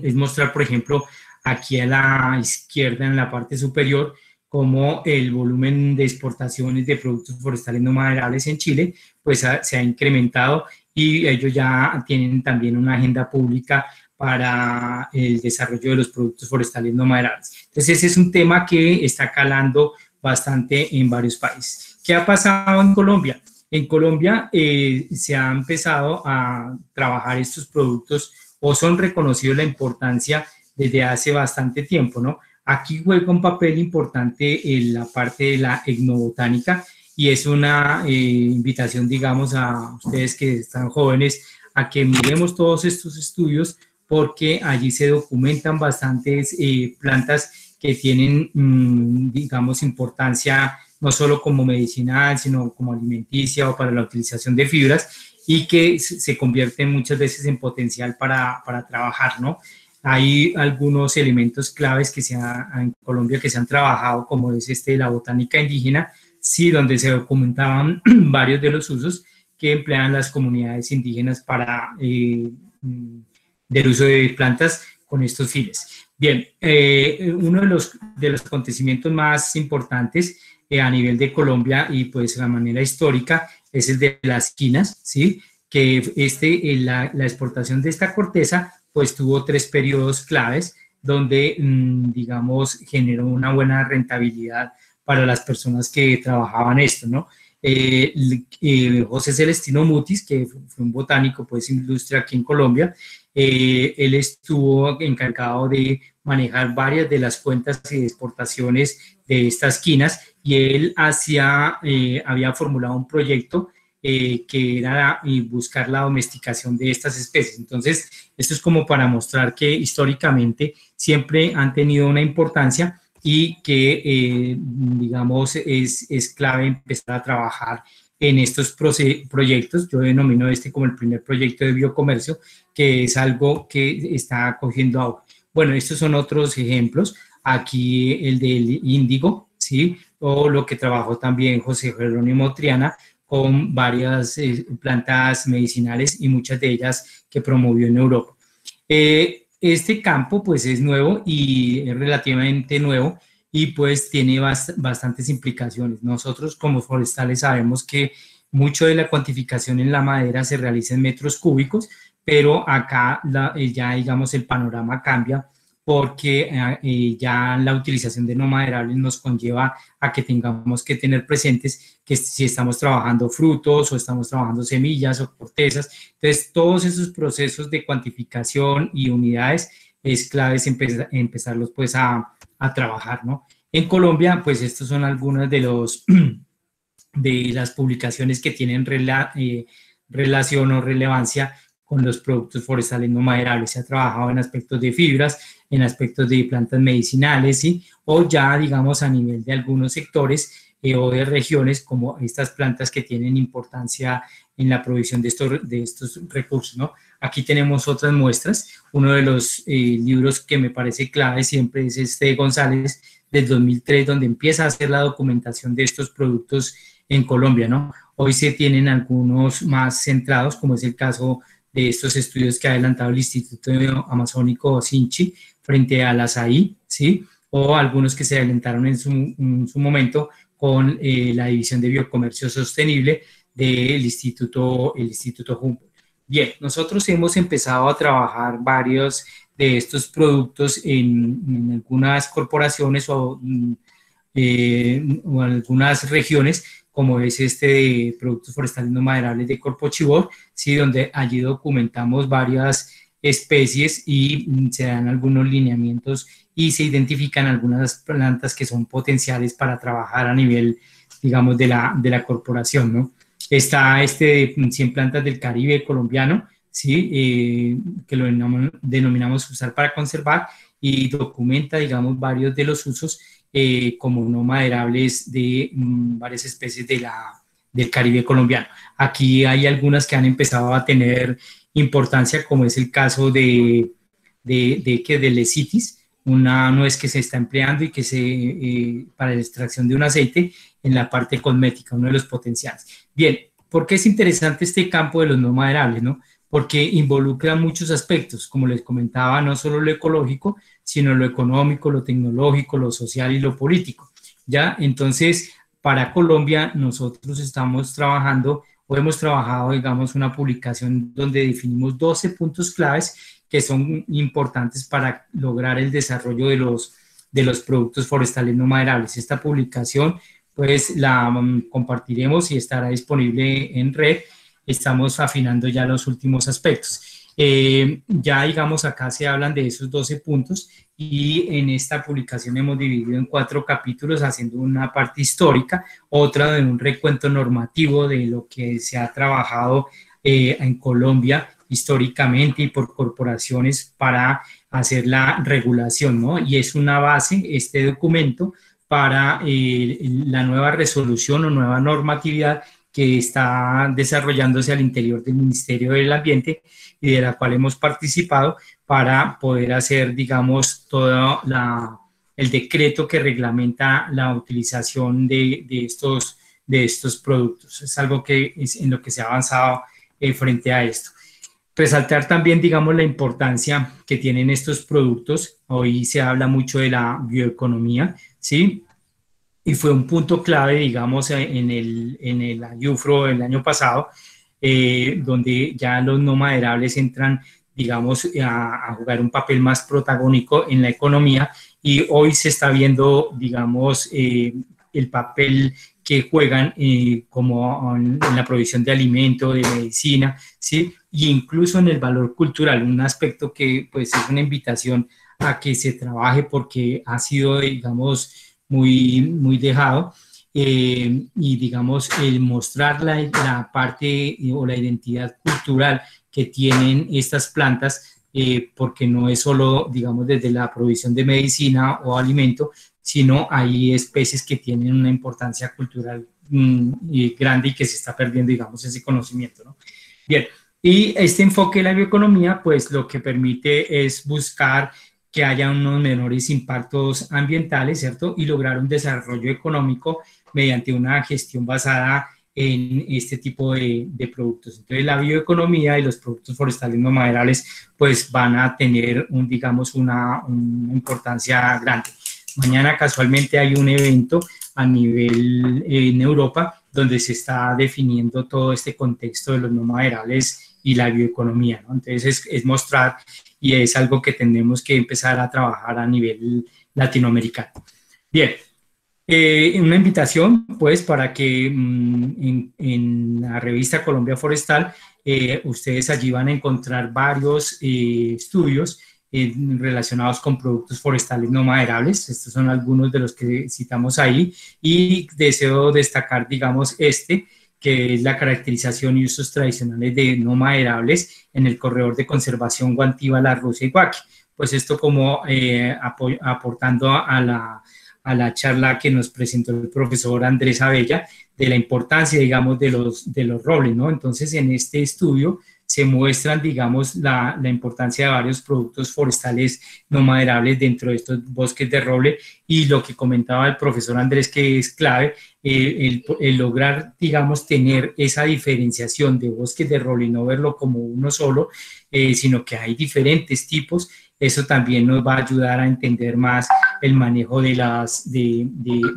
es mostrar, por ejemplo, aquí a la izquierda, en la parte superior, como el volumen de exportaciones de productos forestales no maderables en Chile, pues se ha incrementado y ellos ya tienen también una agenda pública para el desarrollo de los productos forestales no maderables. Entonces, ese es un tema que está calando bastante en varios países. ¿Qué ha pasado en Colombia? En Colombia se ha empezado a trabajar estos productos o son reconocidos la importancia desde hace bastante tiempo, ¿no? Aquí juega un papel importante en la parte de la etnobotánica y es una invitación, digamos, a ustedes que están jóvenes a que miremos todos estos estudios porque allí se documentan bastantes plantas que tienen, digamos, importancia no solo como medicinal, sino como alimenticia o para la utilización de fibras y que se convierten muchas veces en potencial para trabajar, ¿no? Hay algunos elementos claves que en Colombia que se han trabajado, como es la botánica indígena, sí, donde se documentaban varios de los usos que emplean las comunidades indígenas para del uso de plantas con estos fines. Bien, uno de los acontecimientos más importantes a nivel de Colombia y pues de la manera histórica es el de las quinas, ¿sí? Que la exportación de esta corteza pues tuvo 3 periodos claves donde, digamos, generó una buena rentabilidad para las personas que trabajaban esto, ¿no? José Celestino Mutis, que fue un botánico, pues, industria aquí en Colombia, él estuvo encargado de manejar varias de las cuentas y exportaciones de estas quinas y él había formulado un proyecto que era buscar la domesticación de estas especies. Entonces, esto es como para mostrar que históricamente siempre han tenido una importancia y que, digamos, es clave empezar a trabajar en estos proyectos. Yo denomino como el primer proyecto de biocomercio, que es algo que está cogiendo auge. Bueno, estos son otros ejemplos. Aquí el del índigo, ¿sí? O lo que trabajó también José Jerónimo Triana con varias plantas medicinales y muchas de ellas que promovió en Europa. Este campo pues es nuevo y es relativamente nuevo y pues tiene bastantes implicaciones. Nosotros como forestales sabemos que mucho de la cuantificación en la madera se realiza en metros cúbicos, pero acá ya digamos el panorama cambia porque ya la utilización de no maderables nos conlleva a que tengamos que tener presentes que si estamos trabajando frutos o estamos trabajando semillas o cortezas, entonces todos esos procesos de cuantificación y unidades es clave empezarlos pues a trabajar, ¿no? En Colombia, pues estos son algunos de las publicaciones que tienen relación o relevancia con los productos forestales no maderables. Se ha trabajado en aspectos de fibras, en aspectos de plantas medicinales, ¿sí? O ya, digamos, a nivel de algunos sectores o de regiones, como estas plantas que tienen importancia en la provisión de estos recursos, ¿no? Aquí tenemos otras muestras. Uno de los libros que me parece clave siempre es de González, del 2003, donde empieza a hacer la documentación de estos productos en Colombia, ¿no? Hoy se tienen algunos más centrados, como es el caso de estos estudios que ha adelantado el Instituto Amazónico Sinchi frente al azaí, ¿sí? O algunos que se adelantaron en su momento con la División de Biocomercio Sostenible del Instituto Humboldt. Bien, nosotros hemos empezado a trabajar varios de estos productos en algunas corporaciones o algunas regiones, como es de productos forestales no maderables de Corpo Chibor, ¿sí? Donde allí documentamos varias especies y se dan algunos lineamientos y se identifican algunas plantas que son potenciales para trabajar a nivel, digamos, de la corporación, ¿no? Está este de 100 plantas del Caribe colombiano, ¿sí? Que lo denominamos usar para conservar, y documenta, digamos, varios de los usos como no maderables de varias especies del Caribe colombiano. Aquí hay algunas que han empezado a tener importancia, como es el caso de lecitis, una nuez que se está empleando y que para la extracción de un aceite en la parte cosmética, uno de los potenciales. Bien, ¿por qué es interesante este campo de los no maderables, no? Porque involucra muchos aspectos, como les comentaba, no solo lo ecológico, sino lo económico, lo tecnológico, lo social y lo político, ¿ya? Entonces, para Colombia, nosotros estamos trabajando, o hemos trabajado, digamos, una publicación donde definimos 12 puntos claves que son importantes para lograr el desarrollo de los productos forestales no maderables. Esta publicación, pues, la compartiremos y estará disponible en red. Estamos afinando ya los últimos aspectos. Ya, digamos, acá se hablan de esos 12 puntos y en esta publicación hemos dividido en 4 capítulos, haciendo una parte histórica, otra de un recuento normativo de lo que se ha trabajado en Colombia históricamente y por corporaciones para hacer la regulación, ¿no? Y es una base, este documento, para la nueva resolución o nueva normatividad que está desarrollándose al interior del Ministerio del Ambiente y de la cual hemos participado para poder hacer, digamos, todo el decreto que reglamenta la utilización de estos productos. Es algo que es en lo que se ha avanzado frente a esto. Resaltar también, digamos, la importancia que tienen estos productos. Hoy se habla mucho de la bioeconomía, ¿sí? Y fue un punto clave, digamos, en el IUFRO el año pasado, donde ya los no maderables entran, digamos, a jugar un papel más protagónico en la economía, y hoy se está viendo, digamos, el papel que juegan como en la provisión de alimento, de medicina, ¿sí? E incluso en el valor cultural, un aspecto que pues es una invitación a que se trabaje porque ha sido, digamos, muy dejado, y digamos, el mostrar la parte o la identidad cultural que tienen estas plantas, porque no es solo, digamos, desde la provisión de medicina o alimento, sino hay especies que tienen una importancia cultural grande y que se está perdiendo, digamos, ese conocimiento, ¿no? Bien, y este enfoque de la bioeconomía, pues lo que permite es buscar que haya unos menores impactos ambientales, ¿cierto? Y lograr un desarrollo económico mediante una gestión basada en este tipo de productos. Entonces, la bioeconomía y los productos forestales no maderables, pues van a tener, digamos, una importancia grande. Mañana casualmente hay un evento a nivel en Europa donde se está definiendo todo este contexto de los no maderables y la bioeconomía, ¿no? Entonces, es mostrar, y es algo que tenemos que empezar a trabajar a nivel latinoamericano. Bien, una invitación, pues, para que en la revista Colombia Forestal, ustedes allí van a encontrar varios estudios relacionados con productos forestales no maderables. Estos son algunos de los que citamos ahí, y deseo destacar, digamos, que es la caracterización y usos tradicionales de no maderables en el corredor de conservación Guantíbala, Rusia y Guaqui. Pues esto como aportando a la charla que nos presentó el profesor Andrés Abella, de la importancia, digamos, de los robles, ¿no? Entonces, en este estudio se muestran, digamos, la importancia de varios productos forestales no maderables dentro de estos bosques de roble, y lo que comentaba el profesor Andrés, que es clave, el lograr, digamos, tener esa diferenciación de bosques de roble y no verlo como uno solo, sino que hay diferentes tipos. Eso también nos va a ayudar a entender más el manejo de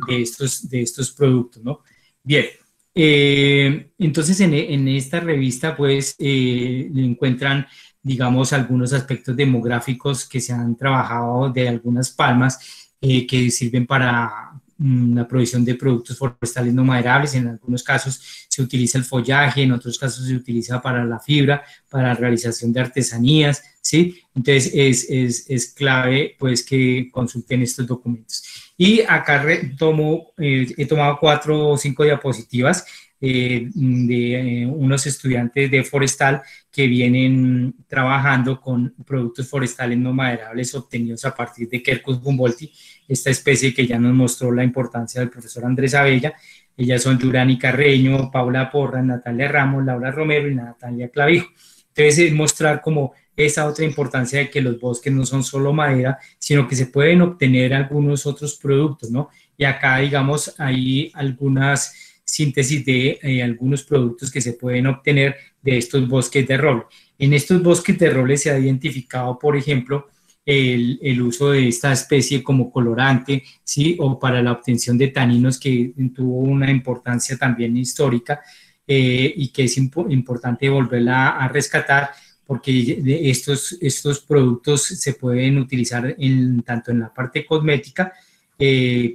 estos productos, ¿no? Bien, entonces en esta revista pues encuentran, digamos, algunos aspectos demográficos que se han trabajado de algunas palmas que sirven para la provisión de productos forestales no maderables. En algunos casos se utiliza el follaje, en otros casos se utiliza para la fibra, para la realización de artesanías, ¿sí? Entonces es clave pues que consulten estos documentos. Y acá he tomado 4 o 5 diapositivas de unos estudiantes de forestal que vienen trabajando con productos forestales no maderables obtenidos a partir de Quercus humboldti, esta especie que ya nos mostró la importancia del profesor Andrés Abella. Ellas son Durani Carreño, Paula Porras, Natalia Ramos, Laura Romero y Natalia Clavijo. Entonces, es mostrar como esa otra importancia de que los bosques no son solo madera, sino que se pueden obtener algunos otros productos, ¿no? Y acá, digamos, hay algunas síntesis de algunos productos que se pueden obtener de estos bosques de roble. En estos bosques de roble se ha identificado, por ejemplo, el uso de esta especie como colorante, ¿sí? O para la obtención de taninos, que tuvo una importancia también histórica y que es importante volverla a rescatar, porque estos productos se pueden utilizar tanto en la parte cosmética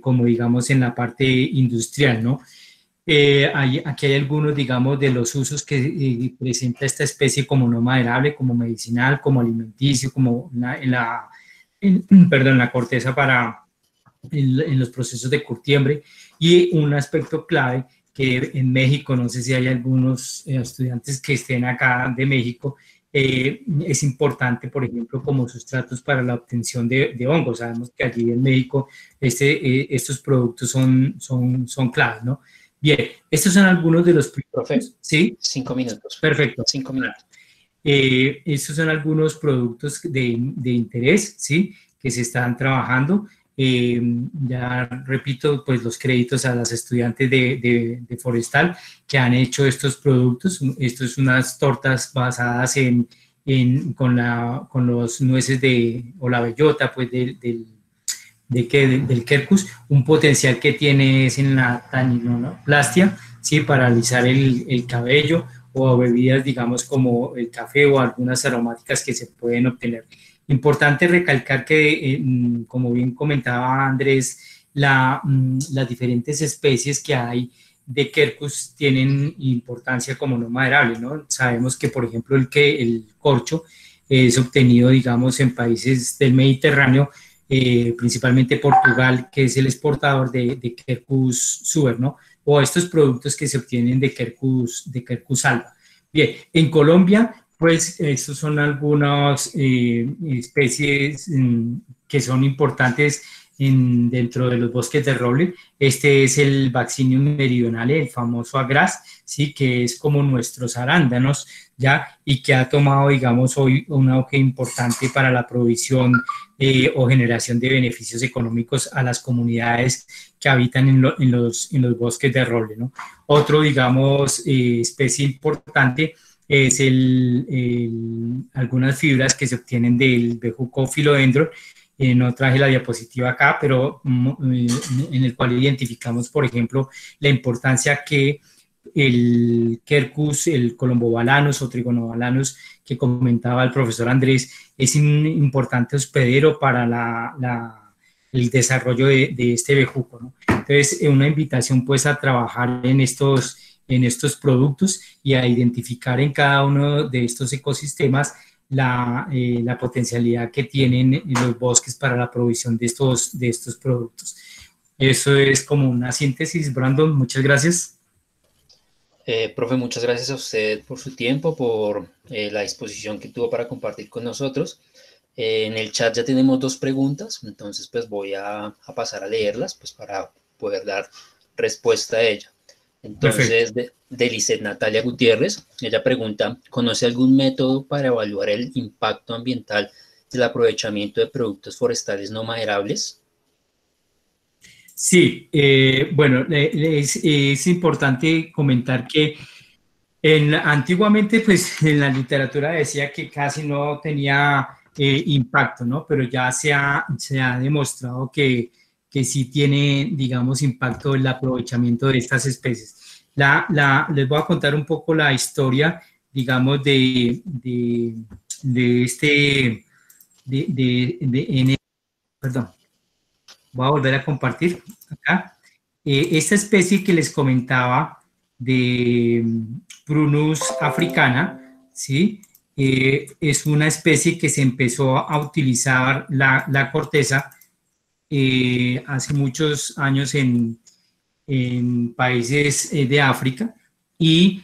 como, digamos, en la parte industrial, ¿no? Aquí hay algunos, digamos, de los usos que presenta esta especie como no maderable, como medicinal, como alimenticio, como perdón, la corteza en los procesos de curtiembre. Y un aspecto clave que en México, no sé si hay algunos estudiantes que estén acá de México, es importante, por ejemplo, como sustratos para la obtención de hongos. Sabemos que allí en México estos productos son claves, ¿no? Bien, estos son algunos de los... Profe, ¿sí? 5 minutos. Perfecto. 5 minutos. Estos son algunos productos de interés, ¿sí? Que se están trabajando. Ya repito, pues los créditos a las estudiantes de Forestal que han hecho estos productos. Esto es unas tortas basadas con los nueces o la bellota, pues del quercus. Un potencial que tiene es en la taninoplastia, ¿sí? Para alisar el cabello, o bebidas, digamos, como el café o algunas aromáticas que se pueden obtener. Importante recalcar que, como bien comentaba Andrés, las diferentes especies que hay de quercus tienen importancia como no maderable, ¿no? Sabemos que, por ejemplo, el corcho es obtenido, digamos, en países del Mediterráneo, principalmente Portugal, que es el exportador de quercus suber, ¿no? O estos productos que se obtienen de quercus alba. Bien, en Colombia, pues estos son algunas especies que son importantes dentro de los bosques de roble. Este es el Vaccinium meridionale, el famoso agraz, ¿sí? Que es como nuestros arándanos, ¿ya? Y que ha tomado, digamos, hoy un auge importante para la provisión o generación de beneficios económicos a las comunidades que habitan en los bosques de roble, ¿no? Otro, digamos, especie importante es algunas fibras que se obtienen del bejuco philodendron. No traje la diapositiva acá, pero en el cual identificamos, por ejemplo, la importancia que el quercus, el colombobalanus o trigonobalanus que comentaba el profesor Andrés, es un importante hospedero para el desarrollo de este bejuco, ¿no? Entonces, una invitación pues a trabajar en estos productos y a identificar en cada uno de estos ecosistemas la potencialidad que tienen los bosques para la provisión de estos productos. Eso es como una síntesis. Brandon, muchas gracias. Profe, muchas gracias a usted por su tiempo, por la disposición que tuvo para compartir con nosotros. En el chat ya tenemos 2 preguntas, entonces pues voy a pasar a leerlas pues para poder dar respuesta a ella. Entonces, de Lizeth Natalia Gutiérrez, ella pregunta, ¿conoce algún método para evaluar el impacto ambiental del aprovechamiento de productos forestales no maderables? Sí, bueno, es importante comentar que antiguamente, pues en la literatura decía que casi no tenía impacto, ¿no? Pero ya se ha demostrado que sí tiene, digamos, impacto el aprovechamiento de estas especies. Les voy a contar un poco la historia, digamos, perdón. Voy a volver a compartir acá. Esta especie que les comentaba de Prunus africana, ¿sí? Es una especie que se empezó a utilizar la corteza hace muchos años en países de África, y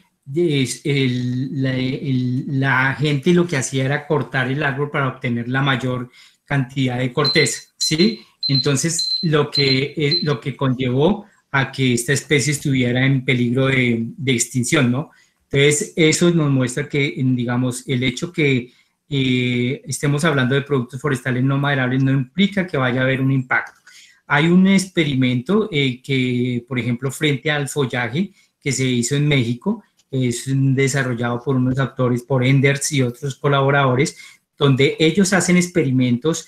la gente lo que hacía era cortar el árbol para obtener la mayor cantidad de corteza, ¿sí? Entonces, lo que conllevó a que esta especie estuviera en peligro de extinción, ¿no? Entonces, eso nos muestra que, digamos, el hecho que estemos hablando de productos forestales no maderables no implica que vaya a haber un impacto. Hay un experimento que, por ejemplo, frente al follaje, que se hizo en México, es desarrollado por unos autores, por Enders y otros colaboradores, donde ellos hacen experimentos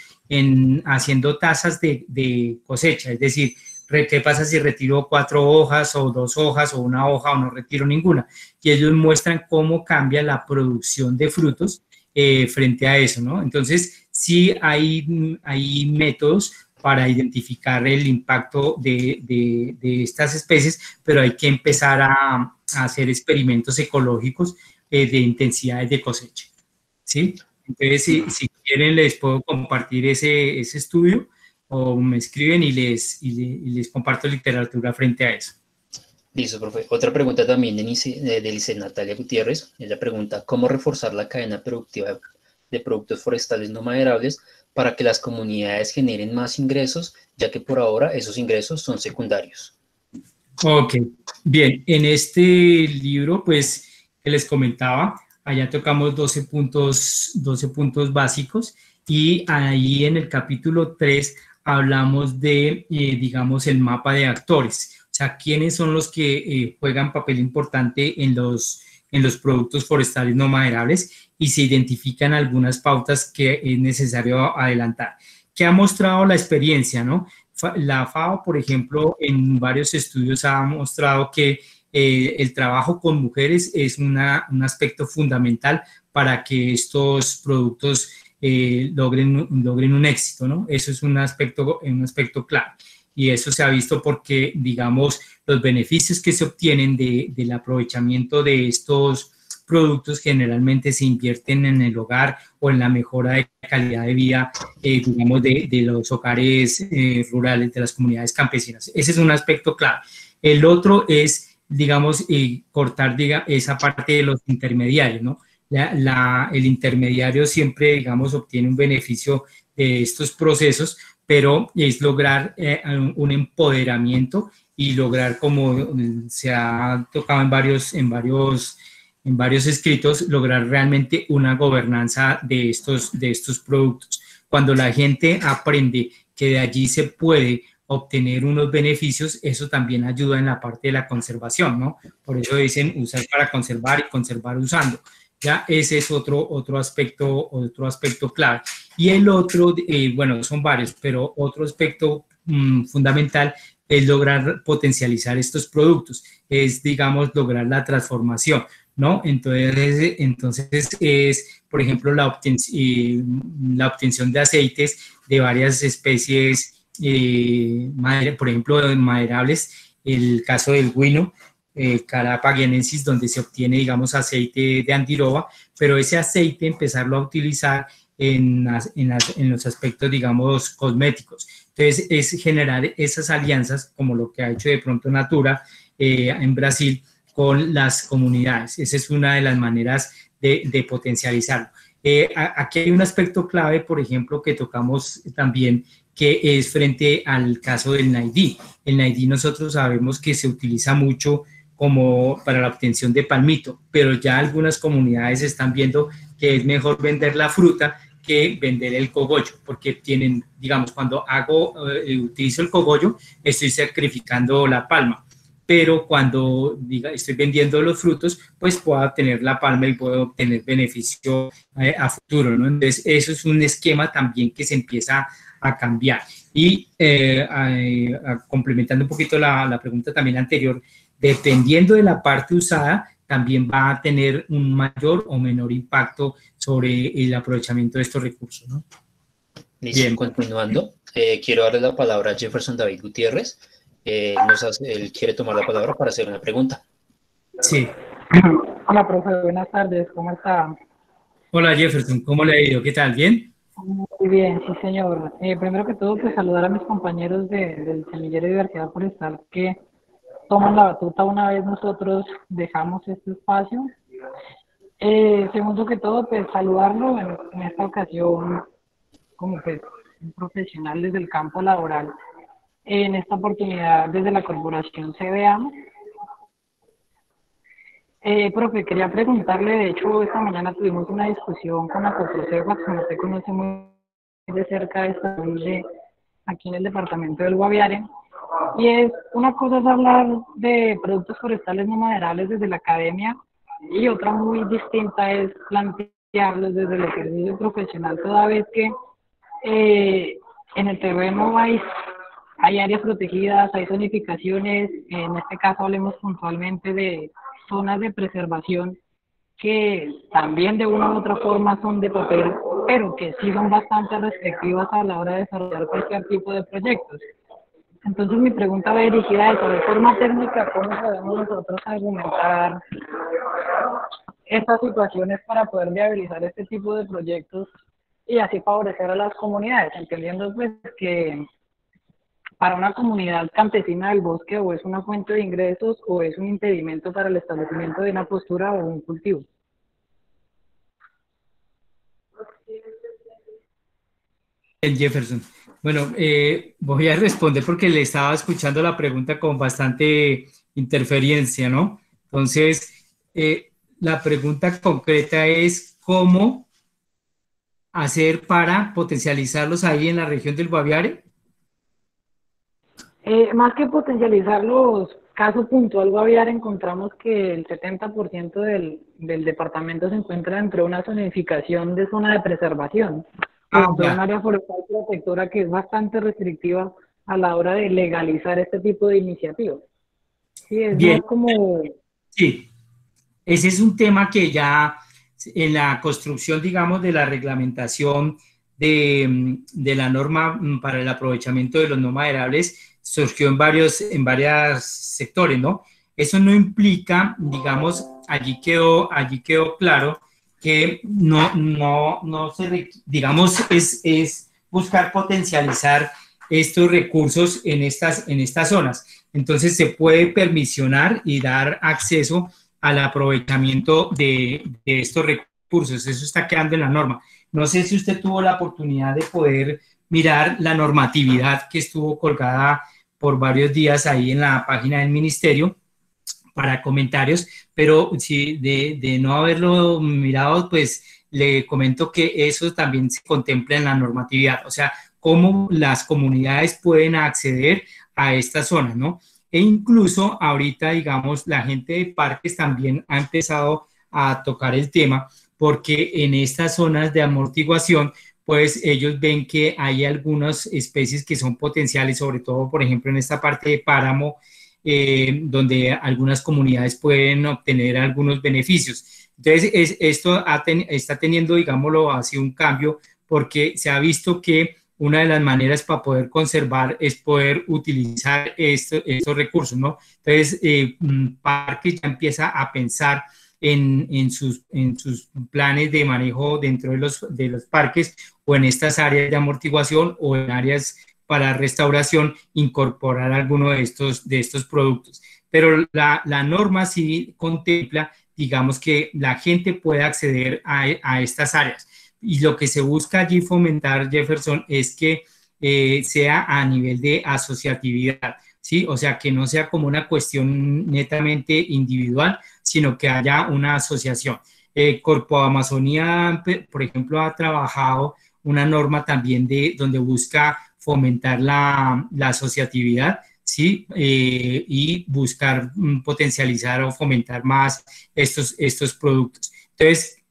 haciendo tasas de cosecha, es decir, ¿qué pasa si retiro 4 hojas o 2 hojas o 1 hoja o no retiro ninguna? Y ellos muestran cómo cambia la producción de frutos frente a eso, ¿no? Entonces, sí hay métodos para identificar el impacto de estas especies, pero hay que empezar a hacer experimentos ecológicos de intensidades de cosecha, ¿sí? Entonces, si quieren, les puedo compartir ese estudio o me escriben y les comparto literatura frente a eso. Listo, profe. Otra pregunta también de Lice Natalia Gutiérrez. Ella pregunta, ¿cómo reforzar la cadena productiva de productos forestales no maderables para que las comunidades generen más ingresos, ya que por ahora esos ingresos son secundarios? Ok, bien. En este libro, pues, que les comentaba, allá tocamos 12 puntos básicos y ahí en el capítulo 3 hablamos de, digamos, el mapa de actores. O sea, quiénes son los que juegan papel importante en los productos forestales no maderables y se identifican algunas pautas que es necesario adelantar. ¿Qué ha mostrado la experiencia, no? La FAO, por ejemplo, en varios estudios ha mostrado que el trabajo con mujeres es un aspecto fundamental para que estos productos logren un éxito, ¿no? Eso es un aspecto clave. Y eso se ha visto porque, digamos, los beneficios que se obtienen del aprovechamiento de estos productos generalmente se invierten en el hogar o en la mejora de calidad de vida, digamos, de los hogares rurales, de las comunidades campesinas. Ese es un aspecto clave. El otro es, digamos, cortar esa parte de los intermediarios, ¿no? El intermediario siempre, digamos, obtiene un beneficio de estos procesos, pero es lograr un empoderamiento y lograr, como se ha tocado en varios escritos, lograr realmente una gobernanza de estos productos. Cuando la gente aprende que de allí se puede obtener unos beneficios, eso también ayuda en la parte de la conservación, ¿no? Por eso dicen usar para conservar y conservar usando. Ya ese es otro aspecto clave. Y el otro, bueno, son varios, pero otro aspecto fundamental es lograr potencializar estos productos, es, digamos, lograr la transformación, ¿no? Entonces es, por ejemplo, la obtención de aceites de varias especies, por ejemplo, maderables, el caso del guino, Carapa guinensis, donde se obtiene, digamos, aceite de andiroba, pero ese aceite empezarlo a utilizar en los aspectos, digamos, cosméticos. Entonces, es generar esas alianzas, como lo que ha hecho de pronto Natura en Brasil, con las comunidades. Esa es una de las maneras de potencializarlo. Aquí hay un aspecto clave, por ejemplo, que tocamos también, que es frente al caso del NAIDI. El NAIDI nosotros sabemos que se utiliza mucho como para la obtención de palmito, pero ya algunas comunidades están viendo que es mejor vender la fruta que vender el cogollo, porque tienen, digamos, cuando utilizo el cogollo, estoy sacrificando la palma, pero cuando estoy vendiendo los frutos, pues puedo obtener la palma y puedo obtener beneficio a futuro, ¿no? Entonces, eso es un esquema también que se empieza a cambiar. Y complementando un poquito la pregunta también anterior, dependiendo de la parte usada, también va a tener un mayor o menor impacto sobre el aprovechamiento de estos recursos, ¿no? Listo, bien. Continuando, quiero darle la palabra a Jefferson David Gutiérrez. Él quiere tomar la palabra para hacer una pregunta. Sí. Hola, profe, buenas tardes, ¿cómo está? Hola, Jefferson, ¿cómo le ha ido? ¿Qué tal? ¿Bien? Muy bien, sí, señor. Primero que todo, pues saludar a mis compañeros del Semillero de Diversidad Forestal que toman la batuta una vez nosotros dejamos este espacio. Segundo que todo, pues saludarlo en esta ocasión como pues un profesional desde el campo laboral, en esta oportunidad desde la corporación CBA. Profe, quería preguntarle, de hecho, esta mañana tuvimos una discusión con la Coproceguas, como usted conoce muy de cerca esta de aquí en el departamento del Guaviare, y es, una cosa es hablar de productos forestales no maderables desde la academia, y otra muy distinta es plantearlos desde el ejercicio profesional, toda vez que en el terreno hay áreas protegidas, hay zonificaciones, en este caso hablemos puntualmente de zonas de preservación que también de una u otra forma son de papel, pero que sí son bastante restrictivas a la hora de desarrollar cualquier tipo de proyectos. Entonces mi pregunta va dirigida a eso, de forma técnica, ¿cómo podemos nosotros argumentar estas situaciones para poder viabilizar este tipo de proyectos y así favorecer a las comunidades, entendiendo pues que para una comunidad campesina del bosque o es una fuente de ingresos o es un impedimento para el establecimiento de una postura o un cultivo? Jefferson. Bueno, voy a responder porque le estaba escuchando la pregunta con bastante interferencia, ¿no? Entonces, la pregunta concreta es ¿cómo hacer para potencializarlos ahí en la región del Guaviare? Más que potencializarlos, caso puntual Guaviare, encontramos que el 70% del departamento se encuentra dentro de una zonificación de zona de preservación, dentro de un área forestal protectora que es bastante restrictiva a la hora de legalizar este tipo de iniciativas. Sí, es bien, más como... Sí, ese es un tema que ya en la construcción, digamos, de la reglamentación de la norma para el aprovechamiento de los no maderables surgió en varios sectores, ¿no? Eso no implica, digamos, allí quedó claro que no digamos, es buscar potencializar estos recursos en estas zonas. Entonces se puede permisionar y dar acceso al aprovechamiento de estos recursos. Eso está quedando en la norma. No sé si usted tuvo la oportunidad de poder mirar la normatividad que estuvo colgada por varios días ahí en la página del ministerio para comentarios, pero si de no haberlo mirado, pues le comento que eso también se contempla en la normatividad, o sea, cómo las comunidades pueden acceder a esta zona, ¿no? E incluso ahorita, digamos, la gente de parques también ha empezado a tocar el tema, porque en estas zonas de amortiguación, pues ellos ven que hay algunas especies que son potenciales, sobre todo, por ejemplo, en esta parte de páramo, donde algunas comunidades pueden obtener algunos beneficios. Entonces, esto está teniendo, digámoslo así, un cambio, porque se ha visto que una de las maneras para poder conservar es poder utilizar estos recursos, ¿no? Entonces, Parque ya empieza a pensar en sus planes de manejo dentro de los parques o en estas áreas de amortiguación o en áreas para restauración, incorporar alguno de estos productos. Pero la norma sí contempla, digamos, que la gente pueda acceder a estas áreas. Y lo que se busca allí fomentar, Jefferson, es que sea a nivel de asociatividad, ¿sí? O sea, que no sea como una cuestión netamente individual, sino que haya una asociación. Corpo Amazonía, por ejemplo, ha trabajado una norma también donde busca fomentar la asociatividad, ¿sí? Y buscar potencializar o fomentar más estos productos. Entonces,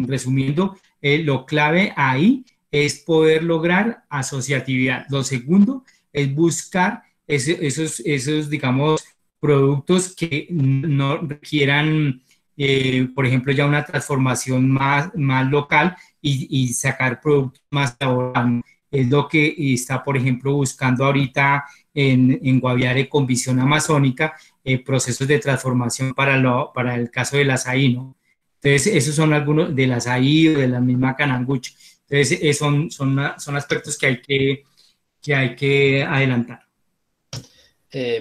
resumiendo, lo clave ahí es poder lograr asociatividad. Lo segundo es buscar esos digamos, productos que no requieran, por ejemplo, ya una transformación más local y sacar productos más elaborados. Es lo que está, por ejemplo, buscando ahorita en Guaviare con Visión Amazónica, procesos de transformación para el caso del azaí, ¿no? Entonces, esos son algunos del azaí o de la misma canangucha. Entonces, son aspectos que hay que adelantar.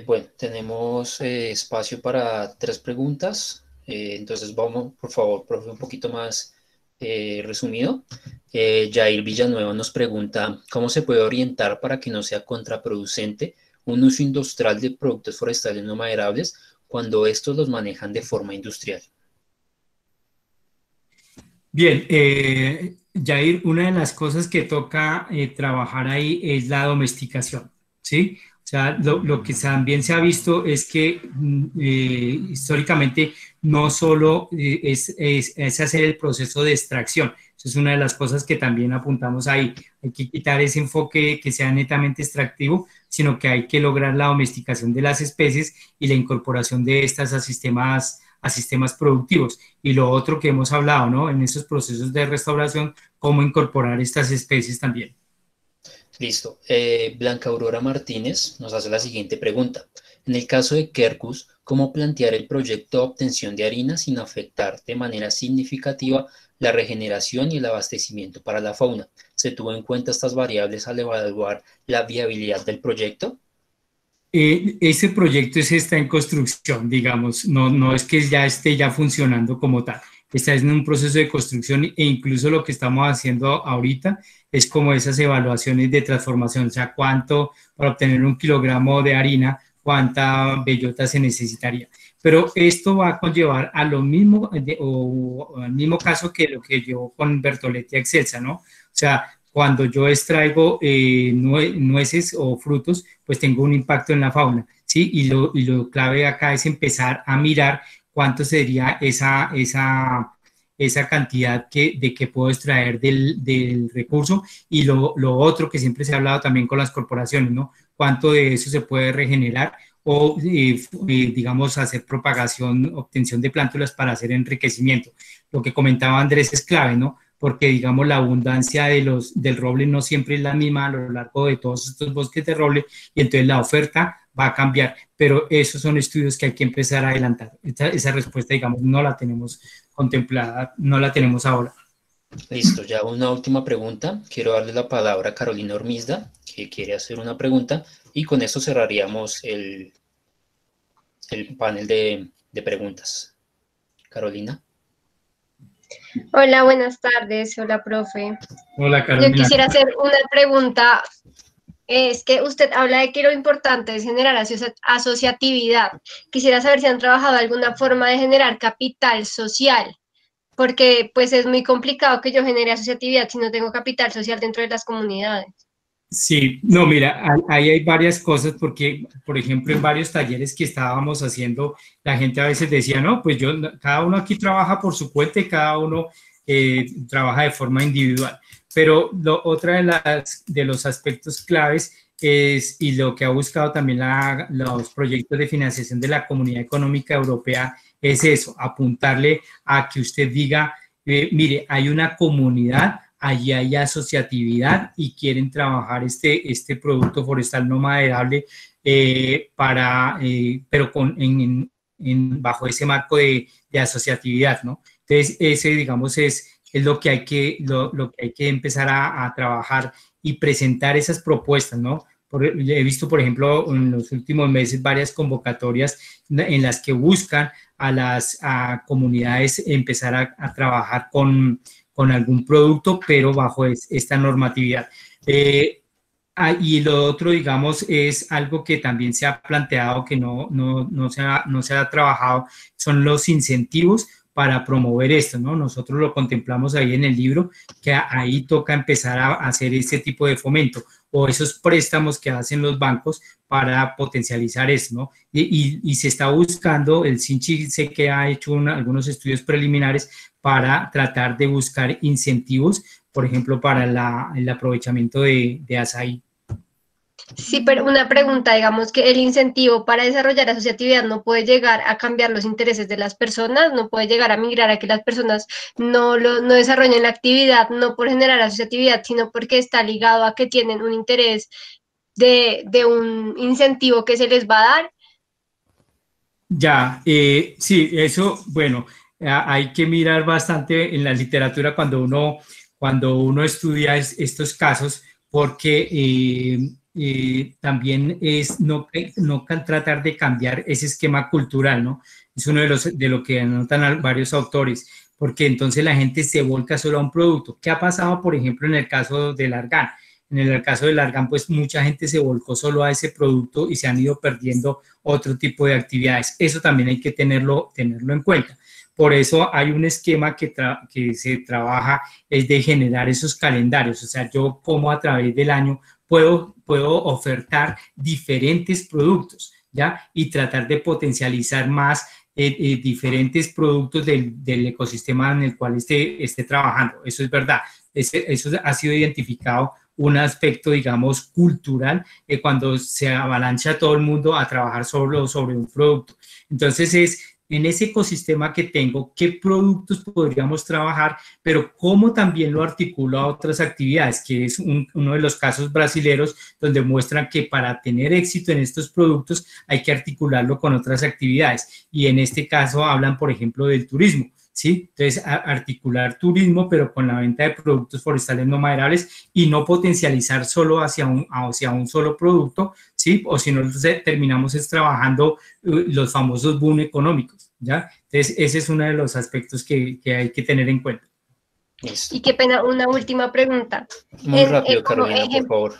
Bueno, tenemos espacio para 3 preguntas. Entonces vamos, por favor, profe, un poquito más resumido. Jair Villanueva nos pregunta, ¿cómo se puede orientar para que no sea contraproducente un uso industrial de productos forestales no maderables cuando estos los manejan de forma industrial? Bien, Jair, una de las cosas que toca trabajar ahí es la domesticación, ¿sí? O sea, lo que también se ha visto es que históricamente no solo es hacer el proceso de extracción, eso es una de las cosas que también apuntamos ahí. Hay que quitar ese enfoque que sea netamente extractivo, sino que hay que lograr la domesticación de las especies y la incorporación de estas a sistemas productivos. Y lo otro que hemos hablado, ¿no? En esos procesos de restauración, cómo incorporar estas especies también. Listo. Blanca Aurora Martínez nos hace la siguiente pregunta. En el caso de Quercus, ¿cómo plantear el proyecto de obtención de harina sin afectar de manera significativa la regeneración y el abastecimiento para la fauna? ¿Se tuvo en cuenta estas variables al evaluar la viabilidad del proyecto? Ese proyecto está en construcción, digamos, no es que ya esté ya funcionando como tal, está en un proceso de construcción e incluso lo que estamos haciendo ahorita es como esas evaluaciones de transformación, o sea, cuánto para obtener 1 kilogramo de harina, cuánta bellota se necesitaría. Pero esto va a conllevar a lo mismo, o al mismo caso que lo que llevó con Bertoletti Excelsa, ¿no? O sea, cuando yo extraigo nueces o frutos, pues tengo un impacto en la fauna, ¿sí? Y lo clave acá es empezar a mirar cuánto sería esa cantidad que puedo extraer del recurso y lo otro que siempre se ha hablado también con las corporaciones, ¿no? Cuánto de eso se puede regenerar o, digamos, hacer propagación, obtención de plántulas para hacer enriquecimiento. Lo que comentaba Andrés es clave, ¿no? Porque, digamos, la abundancia del roble no siempre es la misma a lo largo de todos estos bosques de roble y entonces la oferta va a cambiar, pero esos son estudios que hay que empezar a adelantar. Esa respuesta, digamos, no la tenemos contemplada, no la tenemos ahora. Listo, ya una última pregunta. Quiero darle la palabra a Carolina Ormizda, que quiere hacer una pregunta, y con eso cerraríamos el panel de preguntas. Carolina. Hola, buenas tardes. Hola, profe. Hola, Carolina. Yo quisiera hacer una pregunta. Es que usted habla de que lo importante es generar asociatividad. Quisiera saber si han trabajado alguna forma de generar capital social, porque pues es muy complicado que yo genere asociatividad si no tengo capital social dentro de las comunidades. Sí, no, mira, ahí hay varias cosas porque, por ejemplo, en varios talleres que estábamos haciendo, la gente a veces decía, no, pues cada uno aquí trabaja por su cuenta y cada uno trabaja de forma individual. Pero otra de los aspectos claves es, y lo que ha buscado también los proyectos de financiación de la Comunidad Económica Europea, es eso, apuntarle a que usted diga, mire, hay una comunidad, allí hay asociatividad y quieren trabajar este producto forestal no maderable pero bajo ese marco de asociatividad, ¿no? Entonces, ese, digamos, es lo que hay que empezar a trabajar y presentar esas propuestas, ¿no? He visto, por ejemplo, en los últimos meses varias convocatorias en las que buscan a comunidades empezar a trabajar con algún producto, pero bajo esta normatividad. Y lo otro, digamos, es algo que también se ha planteado que no se ha trabajado, son los incentivos para promover esto, ¿no? Nosotros lo contemplamos ahí en el libro, que ahí toca empezar a hacer ese tipo de fomento o esos préstamos que hacen los bancos para potencializar eso, ¿no? Y se está buscando, el SINCHI sé que ha hecho algunos estudios preliminares para tratar de buscar incentivos, por ejemplo, para el aprovechamiento de azaí. Sí, pero una pregunta, digamos que el incentivo para desarrollar asociatividad no puede llegar a cambiar los intereses de las personas, no puede llegar a migrar a que las personas no desarrollen la actividad, no por generar asociatividad, sino porque está ligado a que tienen un interés de un incentivo que se les va a dar. Ya, sí, eso, bueno, hay que mirar bastante en la literatura cuando uno estudia estos casos, porque también es no tratar de cambiar ese esquema cultural, ¿no? Es uno de lo que anotan varios autores, porque entonces la gente se volca solo a un producto. ¿Qué ha pasado, por ejemplo, en el caso del argán? En el caso del argán, pues mucha gente se volcó solo a ese producto y se han ido perdiendo otro tipo de actividades. Eso también hay que tenerlo en cuenta. Por eso hay un esquema que se trabaja, es de generar esos calendarios. O sea, yo como a través del año puedo ofertar diferentes productos, ¿ya? Y tratar de potencializar más diferentes productos del ecosistema en el cual esté trabajando. Eso es verdad. Eso ha sido identificado un aspecto, digamos, cultural, cuando se avalancha todo el mundo a trabajar solo sobre un producto. Entonces es en ese ecosistema que tengo, qué productos podríamos trabajar, pero cómo también lo articulo a otras actividades, que es uno de los casos brasileños donde muestran que para tener éxito en estos productos hay que articularlo con otras actividades. Y en este caso hablan, por ejemplo, del turismo. ¿Sí? Entonces, articular turismo, pero con la venta de productos forestales no maderables y no potencializar solo hacia un solo producto, ¿sí? O si no, terminamos trabajando los famosos boom económicos, ¿ya? Entonces, ese es uno de los aspectos que hay que tener en cuenta. Y qué pena, una última pregunta. Muy rápido, Carolina, por favor.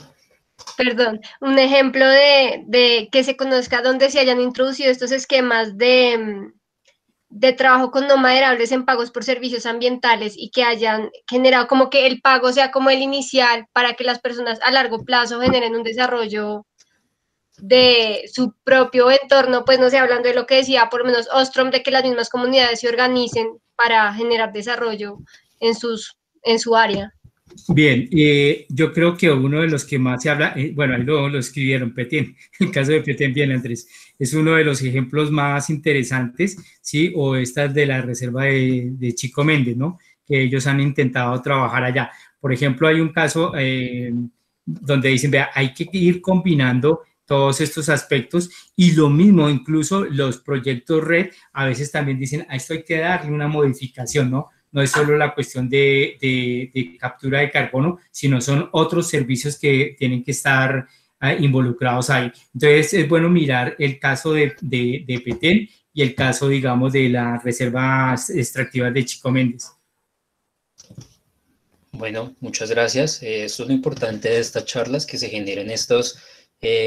Perdón, un ejemplo de que se conozca donde se hayan introducido estos esquemas de trabajo con no maderables en pagos por servicios ambientales y que hayan generado como que el pago sea como el inicial para que las personas a largo plazo generen un desarrollo de su propio entorno, pues no sé, hablando de lo que decía por lo menos Ostrom, de que las mismas comunidades se organicen para generar desarrollo en su área. Bien, yo creo que uno de los que más se habla, bueno, ahí lo escribieron, Petén, el caso de Petén, bien, Andrés, es uno de los ejemplos más interesantes, ¿sí? O esta de la reserva de Chico Méndez, ¿no? Que ellos han intentado trabajar allá. Por ejemplo, hay un caso donde dicen, vea, hay que ir combinando todos estos aspectos y lo mismo, incluso los proyectos red, a veces también dicen, a esto hay que darle una modificación, ¿no? No es solo la cuestión de captura de carbono, sino son otros servicios que tienen que estar involucrados ahí. Entonces, es bueno mirar el caso de Petén y el caso, digamos, de las reservas extractivas de Chico Méndez. Bueno, muchas gracias. Esto es lo importante de estas charlas, que se generen estos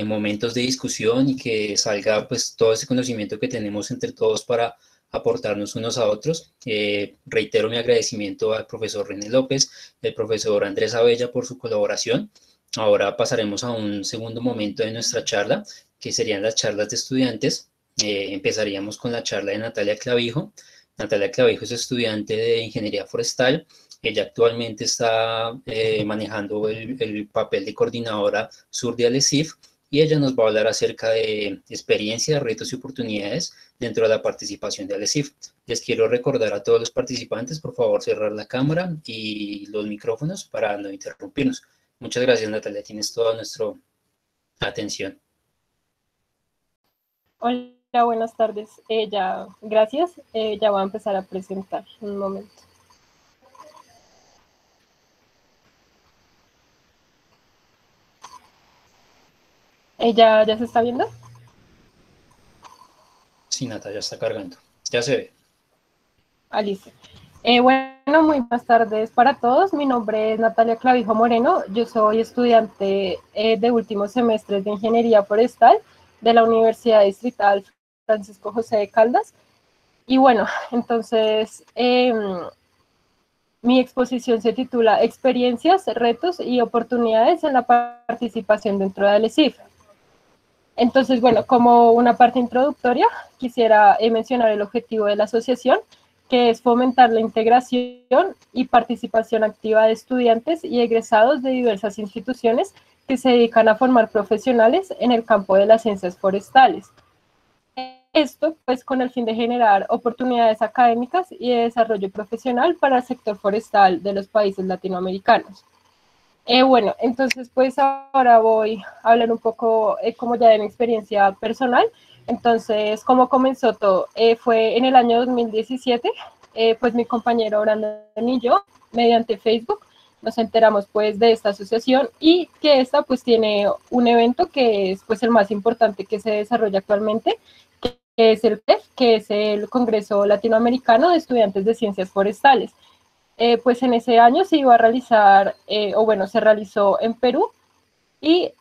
momentos de discusión y que salga pues todo ese conocimiento que tenemos entre todos para aportarnos unos a otros. Reitero mi agradecimiento al profesor René López, al profesor Andrés Abella por su colaboración. Ahora pasaremos a un segundo momento de nuestra charla, que serían las charlas de estudiantes. Empezaríamos con la charla de Natalia Clavijo. Natalia Clavijo es estudiante de Ingeniería Forestal. Ella actualmente está manejando el papel de coordinadora sur de ALECIF, y ella nos va a hablar acerca de experiencias, retos y oportunidades dentro de la participación de ALECIF. Les quiero recordar a todos los participantes, por favor, cerrar la cámara y los micrófonos para no interrumpirnos. Muchas gracias, Natalia, tienes toda nuestra atención. Hola, buenas tardes. Gracias. Ya voy a empezar a presentar un momento. ¿Ya se está viendo? Sí, Nata, ya está cargando. Ya se ve. Listo. Bueno, muy buenas tardes para todos. Mi nombre es Natalia Clavijo Moreno. Yo soy estudiante de últimos semestres de Ingeniería Forestal de la Universidad Distrital Francisco José de Caldas. Y bueno, entonces mi exposición se titula Experiencias, retos y oportunidades en la participación dentro de ALECIF. Entonces, bueno, como una parte introductoria, quisiera mencionar el objetivo de la asociación, que es fomentar la integración y participación activa de estudiantes y egresados de diversas instituciones que se dedican a formar profesionales en el campo de las ciencias forestales. Esto, pues, con el fin de generar oportunidades académicas y de desarrollo profesional para el sector forestal de los países latinoamericanos. Bueno, entonces pues ahora voy a hablar un poco como ya de mi experiencia personal. Entonces, ¿cómo comenzó todo? Fue en el año 2017, pues mi compañero Brandon y yo, mediante Facebook, nos enteramos pues de esta asociación y que esta pues tiene un evento que es pues el más importante que se desarrolla actualmente, que es el CLEF, que es el Congreso Latinoamericano de Estudiantes de Ciencias Forestales. Pues en ese año se iba a realizar, se realizó en Perú y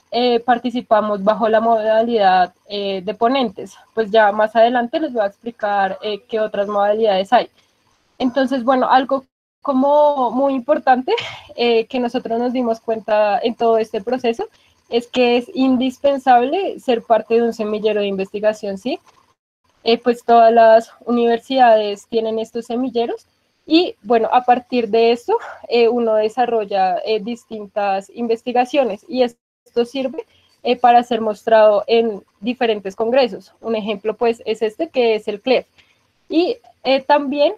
participamos bajo la modalidad de ponentes. Pues ya más adelante les voy a explicar qué otras modalidades hay. Entonces, bueno, algo como muy importante que nosotros nos dimos cuenta en todo este proceso es que es indispensable ser parte de un semillero de investigación, ¿sí? Pues todas las universidades tienen estos semilleros y bueno, a partir de esto uno desarrolla distintas investigaciones y esto sirve para ser mostrado en diferentes congresos. Un ejemplo pues es este que es el CLEF. Y también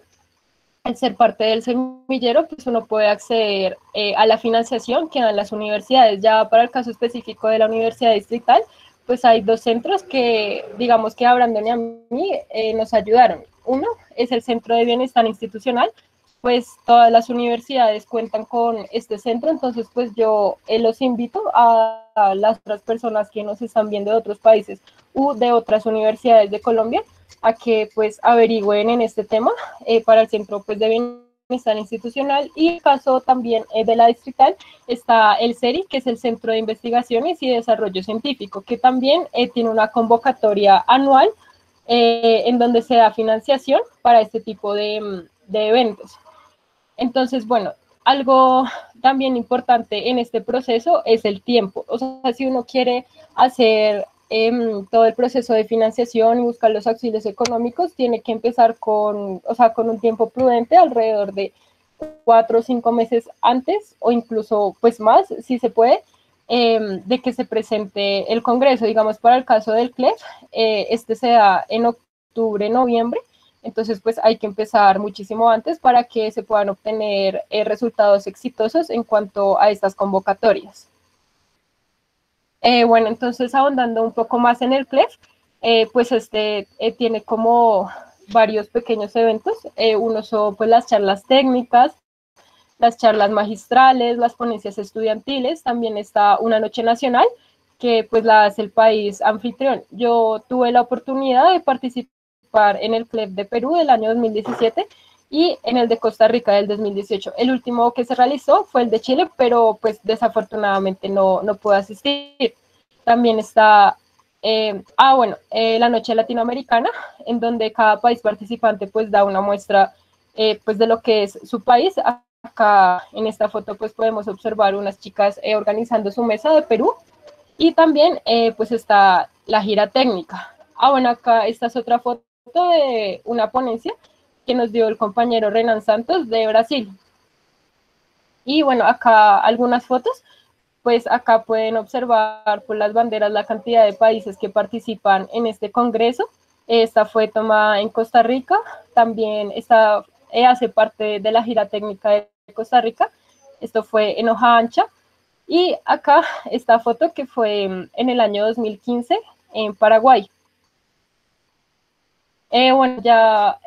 al ser parte del semillero, pues uno puede acceder a la financiación que dan las universidades. Ya para el caso específico de la Universidad Distrital, pues hay dos centros que, digamos que a Brandon y a mí nos ayudaron. Uno es el Centro de Bienestar Institucional, pues todas las universidades cuentan con este centro, entonces pues yo los invito a las otras personas que nos están viendo de otros países u de otras universidades de Colombia a que pues averigüen en este tema para el Centro pues de Bienestar Institucional. Y en el caso también de la Distrital está el CERI, que es el Centro de Investigaciones y Desarrollo Científico, que también tiene una convocatoria anual en donde se da financiación para este tipo de eventos. Entonces, bueno, algo también importante en este proceso es el tiempo. O sea, si uno quiere hacer todo el proceso de financiación y buscar los auxilios económicos, tiene que empezar con un tiempo prudente, alrededor de 4 o 5 meses antes, o incluso pues más, si se puede, de que se presente el Congreso. Digamos, para el caso del CLEF, este se da en octubre, noviembre. Entonces, pues hay que empezar muchísimo antes para que se puedan obtener resultados exitosos en cuanto a estas convocatorias. Bueno, entonces ahondando un poco más en el CLEF, pues tiene como varios pequeños eventos. Uno son pues las charlas técnicas, las charlas magistrales, las ponencias estudiantiles. También está una noche nacional que pues la hace el país anfitrión. Yo tuve la oportunidad de participar en el CLEF de Perú del año 2017 y en el de Costa Rica del 2018. El último que se realizó fue el de Chile, pero pues desafortunadamente no pude asistir. También está la Noche Latinoamericana, en donde cada país participante pues da una muestra pues de lo que es su país. Acá en esta foto pues podemos observar unas chicas organizando su mesa de Perú, y también pues está la gira técnica. Bueno, acá esta es otra foto de una ponencia que nos dio el compañero Renan Santos de Brasil. Y bueno, acá algunas fotos, pues acá pueden observar por las banderas la cantidad de países que participan en este congreso. Esta fue tomada en Costa Rica, también hace parte de la gira técnica de Costa Rica. Esto fue en hoja ancha. Y acá esta foto que fue en el año 2015 en Paraguay. Bueno, ya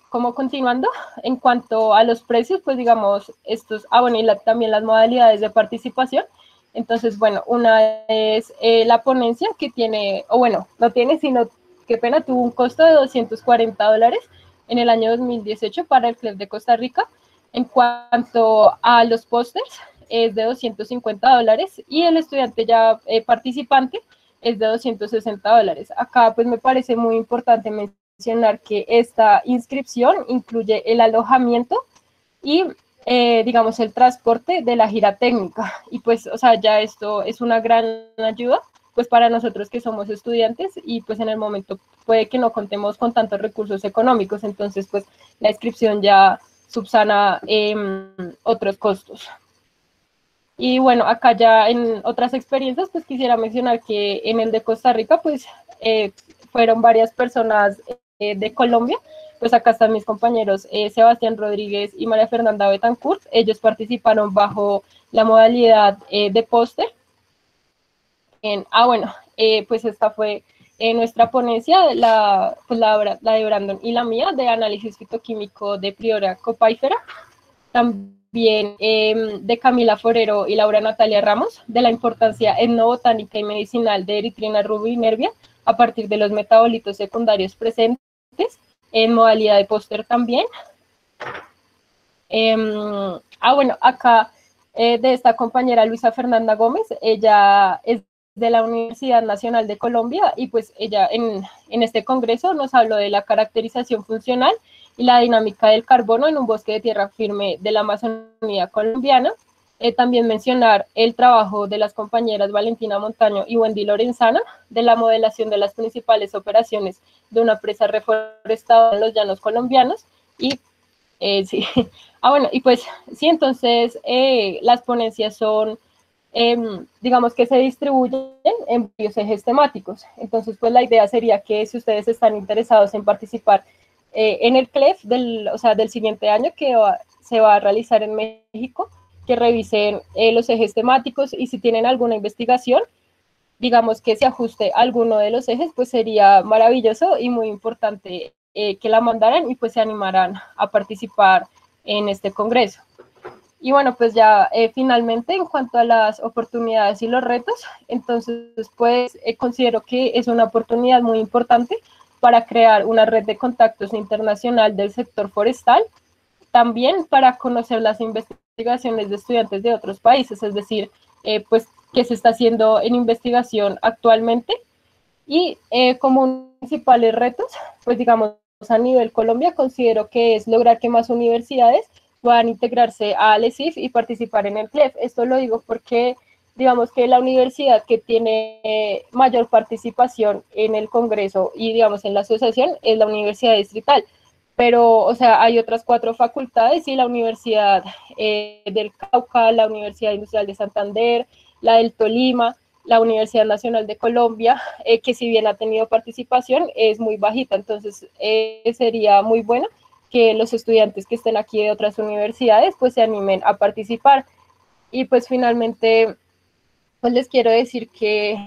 como continuando, en cuanto a los precios, pues digamos estos, y también las modalidades de participación. Entonces, bueno, una es la ponencia que tiene, no tiene, sino, qué pena, tuvo un costo de $240 en el año 2018 para el CLEF de Costa Rica. En cuanto a los pósters, es de $250 y el estudiante ya participante es de $260. Acá pues me parece muy importante mencionar que esta inscripción incluye el alojamiento y digamos el transporte de la gira técnica, y pues ya esto es una gran ayuda pues para nosotros que somos estudiantes y pues en el momento puede que no contemos con tantos recursos económicos, entonces pues la inscripción ya subsana otros costos. Y bueno, acá ya en otras experiencias, pues quisiera mencionar que en el de Costa Rica, pues fueron varias personas de Colombia. Pues acá están mis compañeros Sebastián Rodríguez y María Fernanda Betancourt. Ellos participaron bajo la modalidad de póster. Pues esta fue nuestra ponencia, la de Brandon y la mía, de análisis fitoquímico de Priora copífera. También también de Camila Forero y Laura Natalia Ramos, de la importancia etnobotánica y medicinal de Erythrina rubinnervia a partir de los metabolitos secundarios presentes, en modalidad de póster también. Bueno, acá de esta compañera Luisa Fernanda Gómez, ella es de la Universidad Nacional de Colombia y pues ella en este congreso nos habló de la caracterización funcional y la dinámica del carbono en un bosque de tierra firme de la Amazonía colombiana. También mencionar el trabajo de las compañeras Valentina Montaño y Wendy Lorenzana de la modelación de las principales operaciones de una presa reforestada en los llanos colombianos y sí. Bueno, y pues sí, entonces las ponencias son, digamos que se distribuyen en varios ejes temáticos. Entonces, pues la idea sería que si ustedes están interesados en participar en el CLEF o sea, del siguiente año que se va a realizar en México, que revisen los ejes temáticos y si tienen alguna investigación, digamos que se ajuste a alguno de los ejes, pues sería maravilloso y muy importante que la mandaran y pues se animaran a participar en este congreso. Y bueno, pues ya finalmente en cuanto a las oportunidades y los retos, entonces pues considero que es una oportunidad muy importante para crear una red de contactos internacional del sector forestal, también para conocer las investigaciones de estudiantes de otros países, es decir, pues qué se está haciendo en investigación actualmente y como principales retos, pues digamos a nivel Colombia, considero que es lograr que más universidades puedan integrarse a ALECIF y participar en el CLEF. Esto lo digo porque digamos que la universidad que tiene mayor participación en el Congreso y digamos en la asociación es la Universidad Distrital, pero o sea, hay otras 4 facultades y la Universidad del Cauca, la Universidad Industrial de Santander, la del Tolima, la Universidad Nacional de Colombia, que si bien ha tenido participación, es muy bajita, entonces sería muy bueno que los estudiantes que estén aquí de otras universidades pues se animen a participar. Y pues finalmente pues les quiero decir que,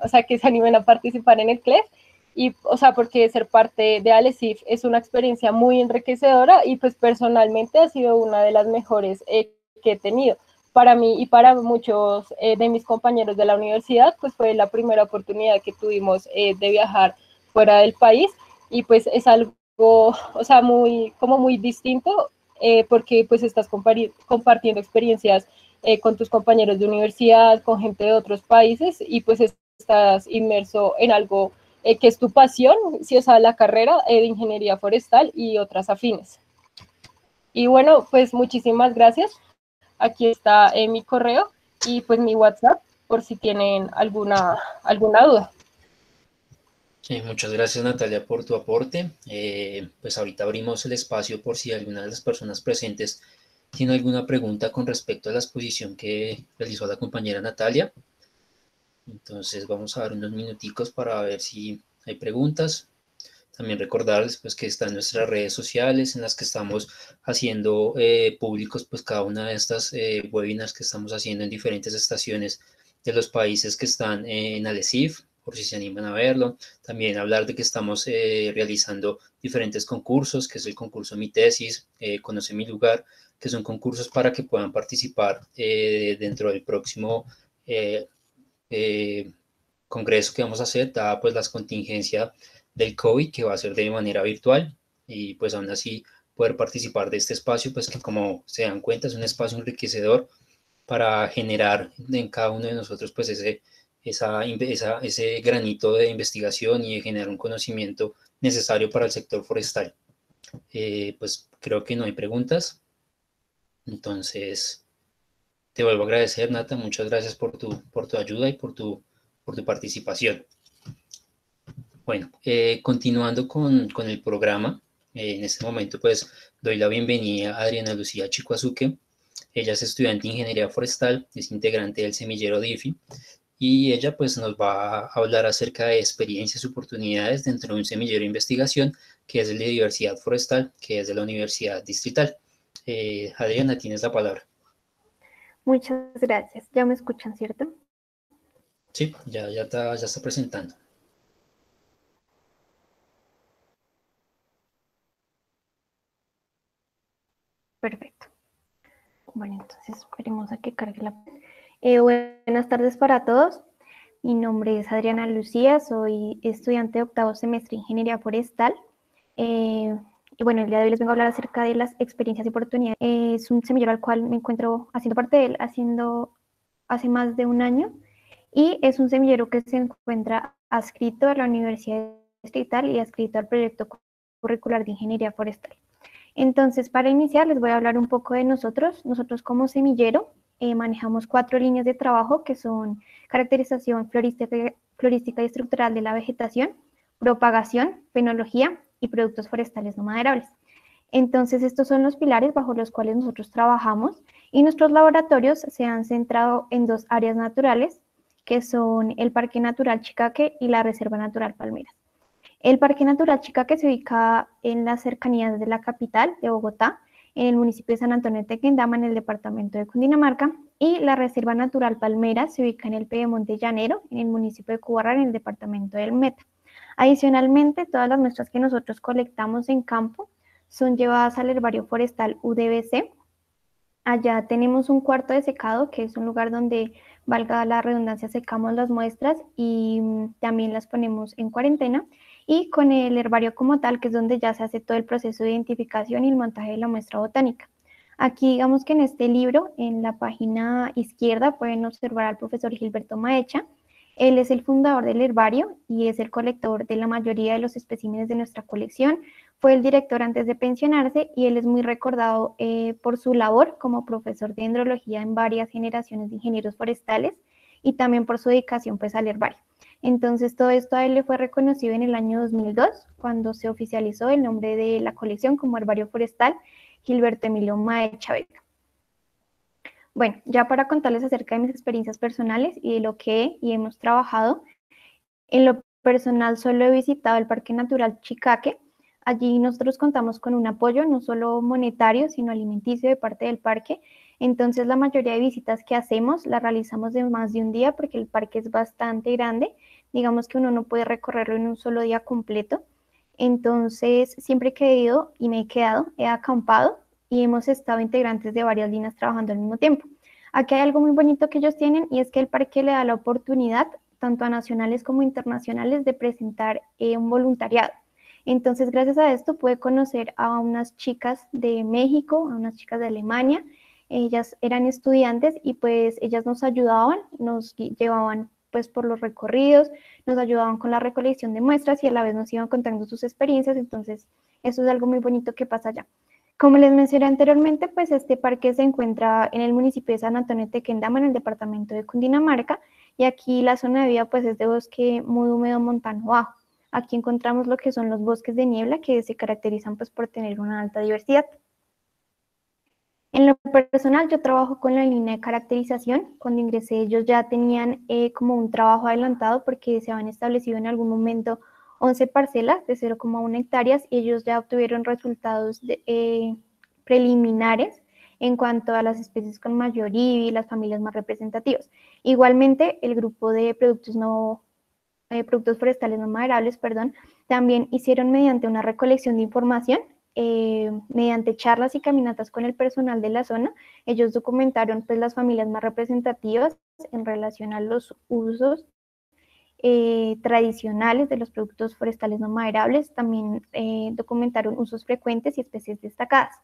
o sea, que se animen a participar en el CLEF y, o sea, porque ser parte de ALECIF es una experiencia muy enriquecedora y pues personalmente ha sido una de las mejores que he tenido. Para mí y para muchos de mis compañeros de la universidad, pues fue la primera oportunidad que tuvimos de viajar fuera del país y pues es algo, o sea, como muy distinto porque pues estás compartiendo experiencias con tus compañeros de universidad, con gente de otros países y pues estás inmerso en algo que es tu pasión, si o sea, la carrera de ingeniería forestal y otras afines. Y bueno, pues muchísimas gracias. Aquí está mi correo y pues mi WhatsApp por si tienen alguna duda. Muchas gracias Natalia por tu aporte. Pues ahorita abrimos el espacio por si alguna de las personas presentes tiene alguna pregunta con respecto a la exposición que realizó la compañera Natalia. Entonces vamos a dar unos minuticos para ver si hay preguntas. También recordarles pues que están nuestras redes sociales en las que estamos haciendo públicos pues cada una de estas webinars que estamos haciendo en diferentes estaciones de los países que están en ALECIF, por si se animan a verlo. También hablar de que estamos realizando diferentes concursos, que es el concurso Mi Tesis, Conoce mi lugar, que son concursos para que puedan participar dentro del próximo congreso que vamos a hacer, dada pues las contingencias del COVID, que va a ser de manera virtual, y pues aún así poder participar de este espacio, pues que como se dan cuenta es un espacio enriquecedor para generar en cada uno de nosotros pues ese granito de investigación y de generar un conocimiento necesario para el sector forestal. Pues creo que no hay preguntas, entonces te vuelvo a agradecer, Nata, muchas gracias por tu ayuda y por tu participación. Bueno, continuando con el programa, en este momento pues doy la bienvenida a Adriana Lucía Chicoazuque. Ella es estudiante de Ingeniería Forestal, es integrante del semillero DIFI y ella pues nos va a hablar acerca de experiencias y oportunidades dentro de un semillero de investigación que es el de diversidad forestal, que es de la Universidad Distrital. Adriana, tienes la palabra. Muchas gracias. ¿Ya me escuchan, cierto? Sí, ya está presentando. Perfecto. Bueno, entonces esperemos a que cargue la... buenas tardes para todos. Mi nombre es Adriana Lucía, soy estudiante de octavo semestre de Ingeniería Forestal. Y bueno, el día de hoy les vengo a hablar acerca de las experiencias y oportunidades. Es un semillero al cual me encuentro haciendo parte de él hace más de un año, y es un semillero que se encuentra adscrito a la Universidad Distrital y adscrito al proyecto curricular de Ingeniería Forestal. Entonces, para iniciar, les voy a hablar un poco de nosotros. Nosotros como semillero manejamos 4 líneas de trabajo que son caracterización florística y estructural de la vegetación, propagación, fenología y productos forestales no maderables. Entonces, estos son los pilares bajo los cuales nosotros trabajamos, y nuestros laboratorios se han centrado en 2 áreas naturales, que son el Parque Natural Chicaque y la Reserva Natural Palmeras. El Parque Natural Chicaque se ubica en las cercanías de la capital de Bogotá, en el municipio de San Antonio de Tequendama, en el departamento de Cundinamarca, y la Reserva Natural Palmeras se ubica en el Piedemonte Llanero, en el municipio de Cubarra, en el departamento del Meta. Adicionalmente, todas las muestras que nosotros colectamos en campo son llevadas al herbario forestal UDBC. Allá tenemos un cuarto de secado, que es un lugar donde, valga la redundancia, secamos las muestras y también las ponemos en cuarentena. Y con el herbario como tal, que es donde ya se hace todo el proceso de identificación y el montaje de la muestra botánica. Aquí, digamos que en este libro, en la página izquierda, pueden observar al profesor Gilberto Maecha. Él es el fundador del herbario y es el colector de la mayoría de los especímenes de nuestra colección. Fue el director antes de pensionarse, y él es muy recordado por su labor como profesor de dendrología en varias generaciones de ingenieros forestales, y también por su dedicación pues al herbario. Entonces, todo esto a él le fue reconocido en el año 2002, cuando se oficializó el nombre de la colección como Herbario Forestal Gilberto Emilio Maecha Vega. Bueno, ya para contarles acerca de mis experiencias personales y de lo que hemos trabajado, en lo personal solo he visitado el Parque Natural Chicaque. Allí nosotros contamos con un apoyo no solo monetario, sino alimenticio de parte del parque. Entonces, la mayoría de visitas que hacemos las realizamos de más de un día, porque el parque es bastante grande. Digamos que uno no puede recorrerlo en un solo día completo. Entonces, siempre que he ido y me he quedado, he acampado, y hemos estado integrantes de varias líneas trabajando al mismo tiempo. Aquí hay algo muy bonito que ellos tienen, y es que el parque le da la oportunidad, tanto a nacionales como internacionales, de presentar un voluntariado. Entonces, gracias a esto pude conocer a unas chicas de México, a unas chicas de Alemania. Ellas eran estudiantes y pues ellas nos ayudaban, nos llevaban pues por los recorridos, nos ayudaban con la recolección de muestras y a la vez nos iban contando sus experiencias. Entonces, eso es algo muy bonito que pasa allá. Como les mencioné anteriormente, pues este parque se encuentra en el municipio de San Antonio de Tequendama, en el departamento de Cundinamarca, y aquí la zona de vida pues es de bosque muy húmedo montano bajo. Aquí encontramos lo que son los bosques de niebla, que se caracterizan pues por tener una alta diversidad. En lo personal, yo trabajo con la línea de caracterización. Cuando ingresé, ellos ya tenían como un trabajo adelantado, porque se habían establecido en algún momento 11 parcelas de 0,1 hectáreas, y ellos ya obtuvieron resultados preliminares en cuanto a las especies con mayor IBI y las familias más representativas. Igualmente, el grupo de productos forestales no maderables, también hicieron, mediante una recolección de información, mediante charlas y caminatas con el personal de la zona, ellos documentaron pues las familias más representativas en relación a los usos tradicionales de los productos forestales no maderables. También documentaron usos frecuentes y especies destacadas.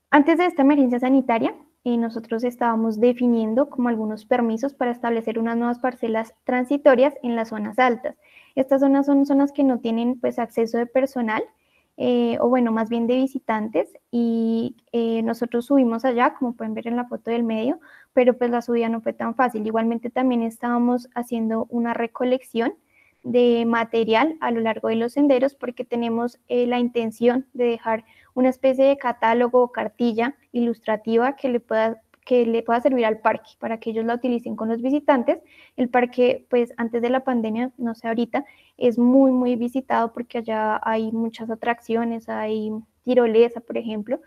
Antes de esta emergencia sanitaria, nosotros estábamos definiendo como algunos permisos para establecer unas nuevas parcelas transitorias en las zonas altas. Estas zonas son zonas que no tienen pues acceso de personal, o bueno, más bien de visitantes, y nosotros subimos allá, como pueden ver en la foto del medio, pero pues la subida no fue tan fácil. Igualmente también estábamos haciendo una recolección de material a lo largo de los senderos, porque tenemos la intención de dejar una especie de catálogo o cartilla ilustrativa que le pueda servir al parque para que ellos la utilicen con los visitantes. El parque, pues antes de la pandemia, no sé ahorita, es muy, muy visitado, porque allá hay muchas atracciones, hay tirolesa, por ejemplo.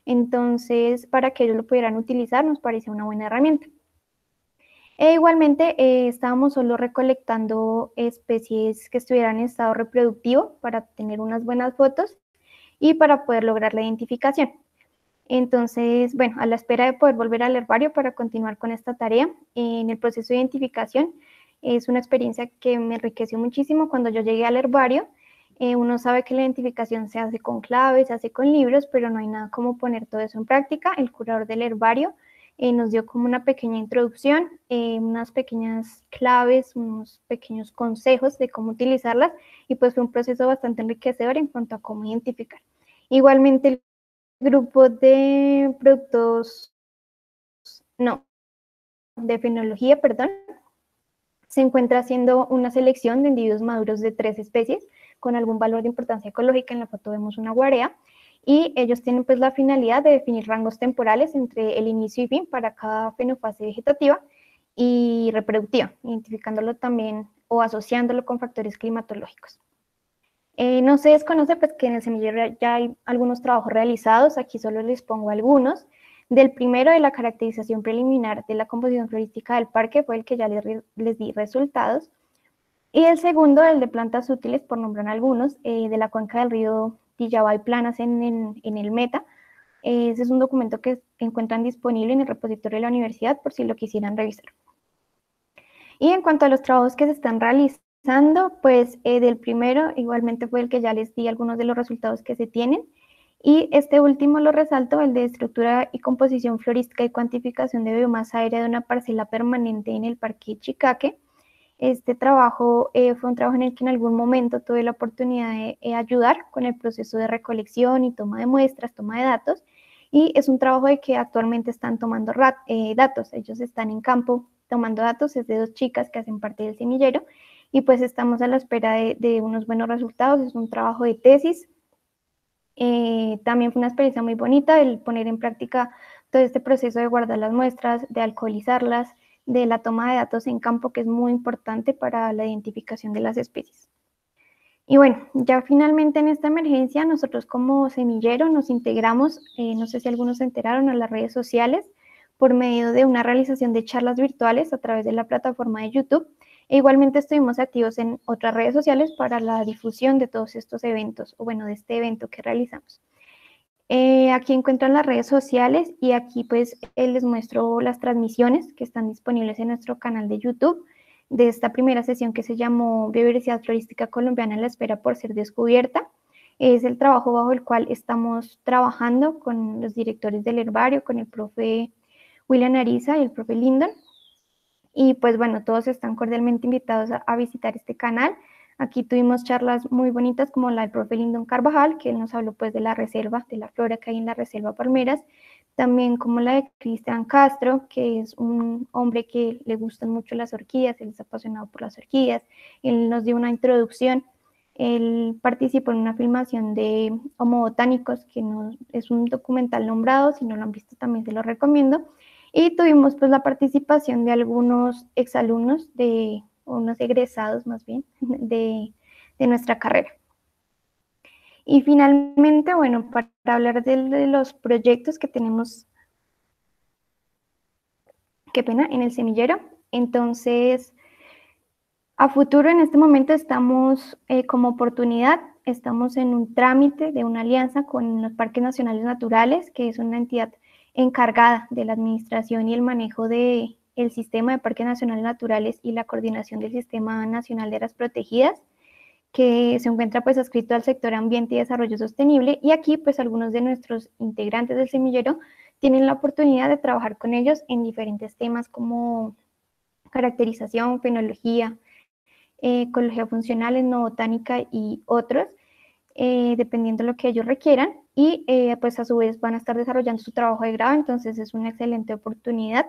Entonces, para que ellos lo pudieran utilizar, nos parecía una buena herramienta. Igualmente, estábamos solo recolectando especies que estuvieran en estado reproductivo para tener unas buenas fotos y para poder lograr la identificación. Entonces, bueno, a la espera de poder volver al herbario para continuar con esta tarea, en el proceso de identificación, es una experiencia que me enriqueció muchísimo. Cuando yo llegué al herbario, uno sabe que la identificación se hace con claves, se hace con libros, pero no hay nada como poner todo eso en práctica. El curador del herbario nos dio como una pequeña introducción, unas pequeñas claves, unos pequeños consejos de cómo utilizarlas, y pues fue un proceso bastante enriquecedor en cuanto a cómo identificar. Igualmente, el grupo de productos, no, de fenología, perdón, se encuentra haciendo una selección de individuos maduros de 3 especies con algún valor de importancia ecológica. En la foto vemos una guarea, y ellos tienen pues la finalidad de definir rangos temporales entre el inicio y fin para cada fenofase vegetativa y reproductiva, identificándolo también o asociándolo con factores climatológicos. No se desconoce pues que en el semillero ya hay algunos trabajos realizados. Aquí solo les pongo algunos. Del primero, de la caracterización preliminar de la composición florística del parque, fue el que ya les di resultados. Y el segundo, el de plantas útiles, por nombrar algunos, de la cuenca del río Tillabá y Planas en el Meta. Ese es un documento que encuentran disponible en el repositorio de la universidad por si lo quisieran revisar. Y en cuanto a los trabajos que se están realizando, pues del primero igualmente fue el que ya les di algunos de los resultados que se tienen. Y este último lo resalto, el de estructura y composición florística y cuantificación de biomasa aérea de una parcela permanente en el Parque Chicaque. Este trabajo fue un trabajo en el que en algún momento tuve la oportunidad de ayudar con el proceso de recolección y toma de muestras, toma de datos, y es un trabajo de que actualmente están tomando datos. Ellos están en campo tomando datos, es de 2 chicas que hacen parte del semillero, y pues estamos a la espera de unos buenos resultados. Es un trabajo de tesis. También fue una experiencia muy bonita el poner en práctica todo este proceso de guardar las muestras, de alcoholizarlas, de la toma de datos en campo, que es muy importante para la identificación de las especies. Y bueno, ya finalmente en esta emergencia, nosotros como semillero nos integramos, no sé si algunos se enteraron, a las redes sociales por medio de una realización de charlas virtuales a través de la plataforma de YouTube. E igualmente estuvimos activos en otras redes sociales para la difusión de todos estos eventos, o bueno, de este evento que realizamos. Aquí encuentran las redes sociales, y aquí pues les muestro las transmisiones que están disponibles en nuestro canal de YouTube de esta primera sesión que se llamó Biodiversidad Florística Colombiana en la espera por ser descubierta. Es el trabajo bajo el cual estamos trabajando con los directores del herbario, con el profe William Ariza y el profe Lyndon. Y pues bueno, todos están cordialmente invitados a visitar este canal. Aquí tuvimos charlas muy bonitas como la del profe Lyndon Carvajal, que él nos habló pues de la reserva, de la flora que hay en la reserva Palmeras. También como la de Cristian Castro, que es un hombre que le gustan mucho las orquídeas, él es apasionado por las orquídeas. Él nos dio una introducción. Él participó en una filmación de Homo Botánicos, que no es un documental nombrado. Si no lo han visto también se lo recomiendo. Y tuvimos pues la participación de algunos exalumnos, de unos egresados más bien, de nuestra carrera. Y finalmente, bueno, para hablar de los proyectos que tenemos, qué pena, en el semillero. Entonces, a futuro en este momento estamos como oportunidad, estamos en un trámite de una alianza con los Parques Nacionales Naturales, que es una entidad encargada de la administración y el manejo del sistema de parques nacionales naturales y la coordinación del Sistema Nacional de Áreas Protegidas, que se encuentra pues adscrito al sector Ambiente y Desarrollo Sostenible. Y aquí pues algunos de nuestros integrantes del semillero tienen la oportunidad de trabajar con ellos en diferentes temas como caracterización, fenología, ecología funcional, etnobotánica y otros, dependiendo de lo que ellos requieran. Y pues a su vez van a estar desarrollando su trabajo de grado, entonces es una excelente oportunidad.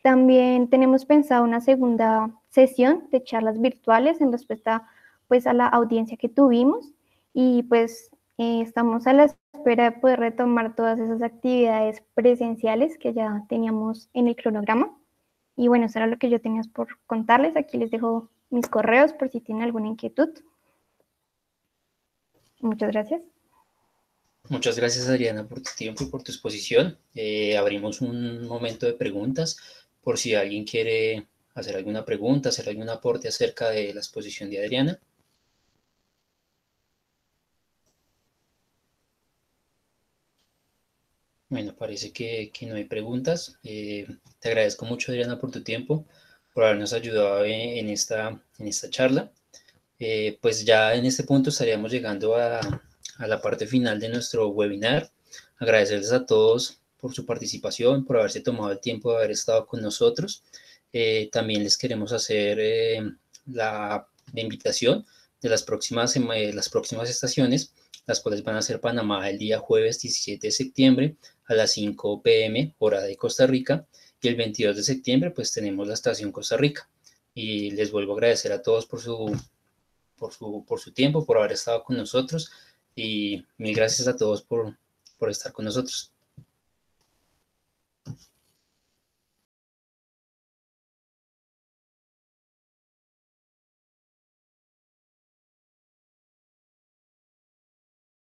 También tenemos pensado una segunda sesión de charlas virtuales en respuesta pues a la audiencia que tuvimos, y pues estamos a la espera de poder retomar todas esas actividades presenciales que ya teníamos en el cronograma. Y bueno, eso era lo que yo tenía por contarles. Aquí les dejo mis correos por si tienen alguna inquietud. Muchas gracias. Muchas gracias, Adriana, por tu tiempo y por tu exposición. Abrimos un momento de preguntas por si alguien quiere hacer alguna pregunta, hacer algún aporte acerca de la exposición de Adriana. Bueno, parece que no hay preguntas. Te agradezco mucho, Adriana, por tu tiempo, por habernos ayudado en esta charla. Pues ya en este punto estaríamos llegando a la parte final de nuestro webinar. Agradecerles a todos por su participación, por haberse tomado el tiempo de haber estado con nosotros. También les queremos hacer la invitación de las próximas estaciones, las cuales van a ser Panamá el día jueves 17 de septiembre a las 5 p.m. hora de Costa Rica, y el 22 de septiembre pues tenemos la estación Costa Rica. Y les vuelvo a agradecer a todos por su tiempo, por haber estado con nosotros, y mil gracias a todos por estar con nosotros.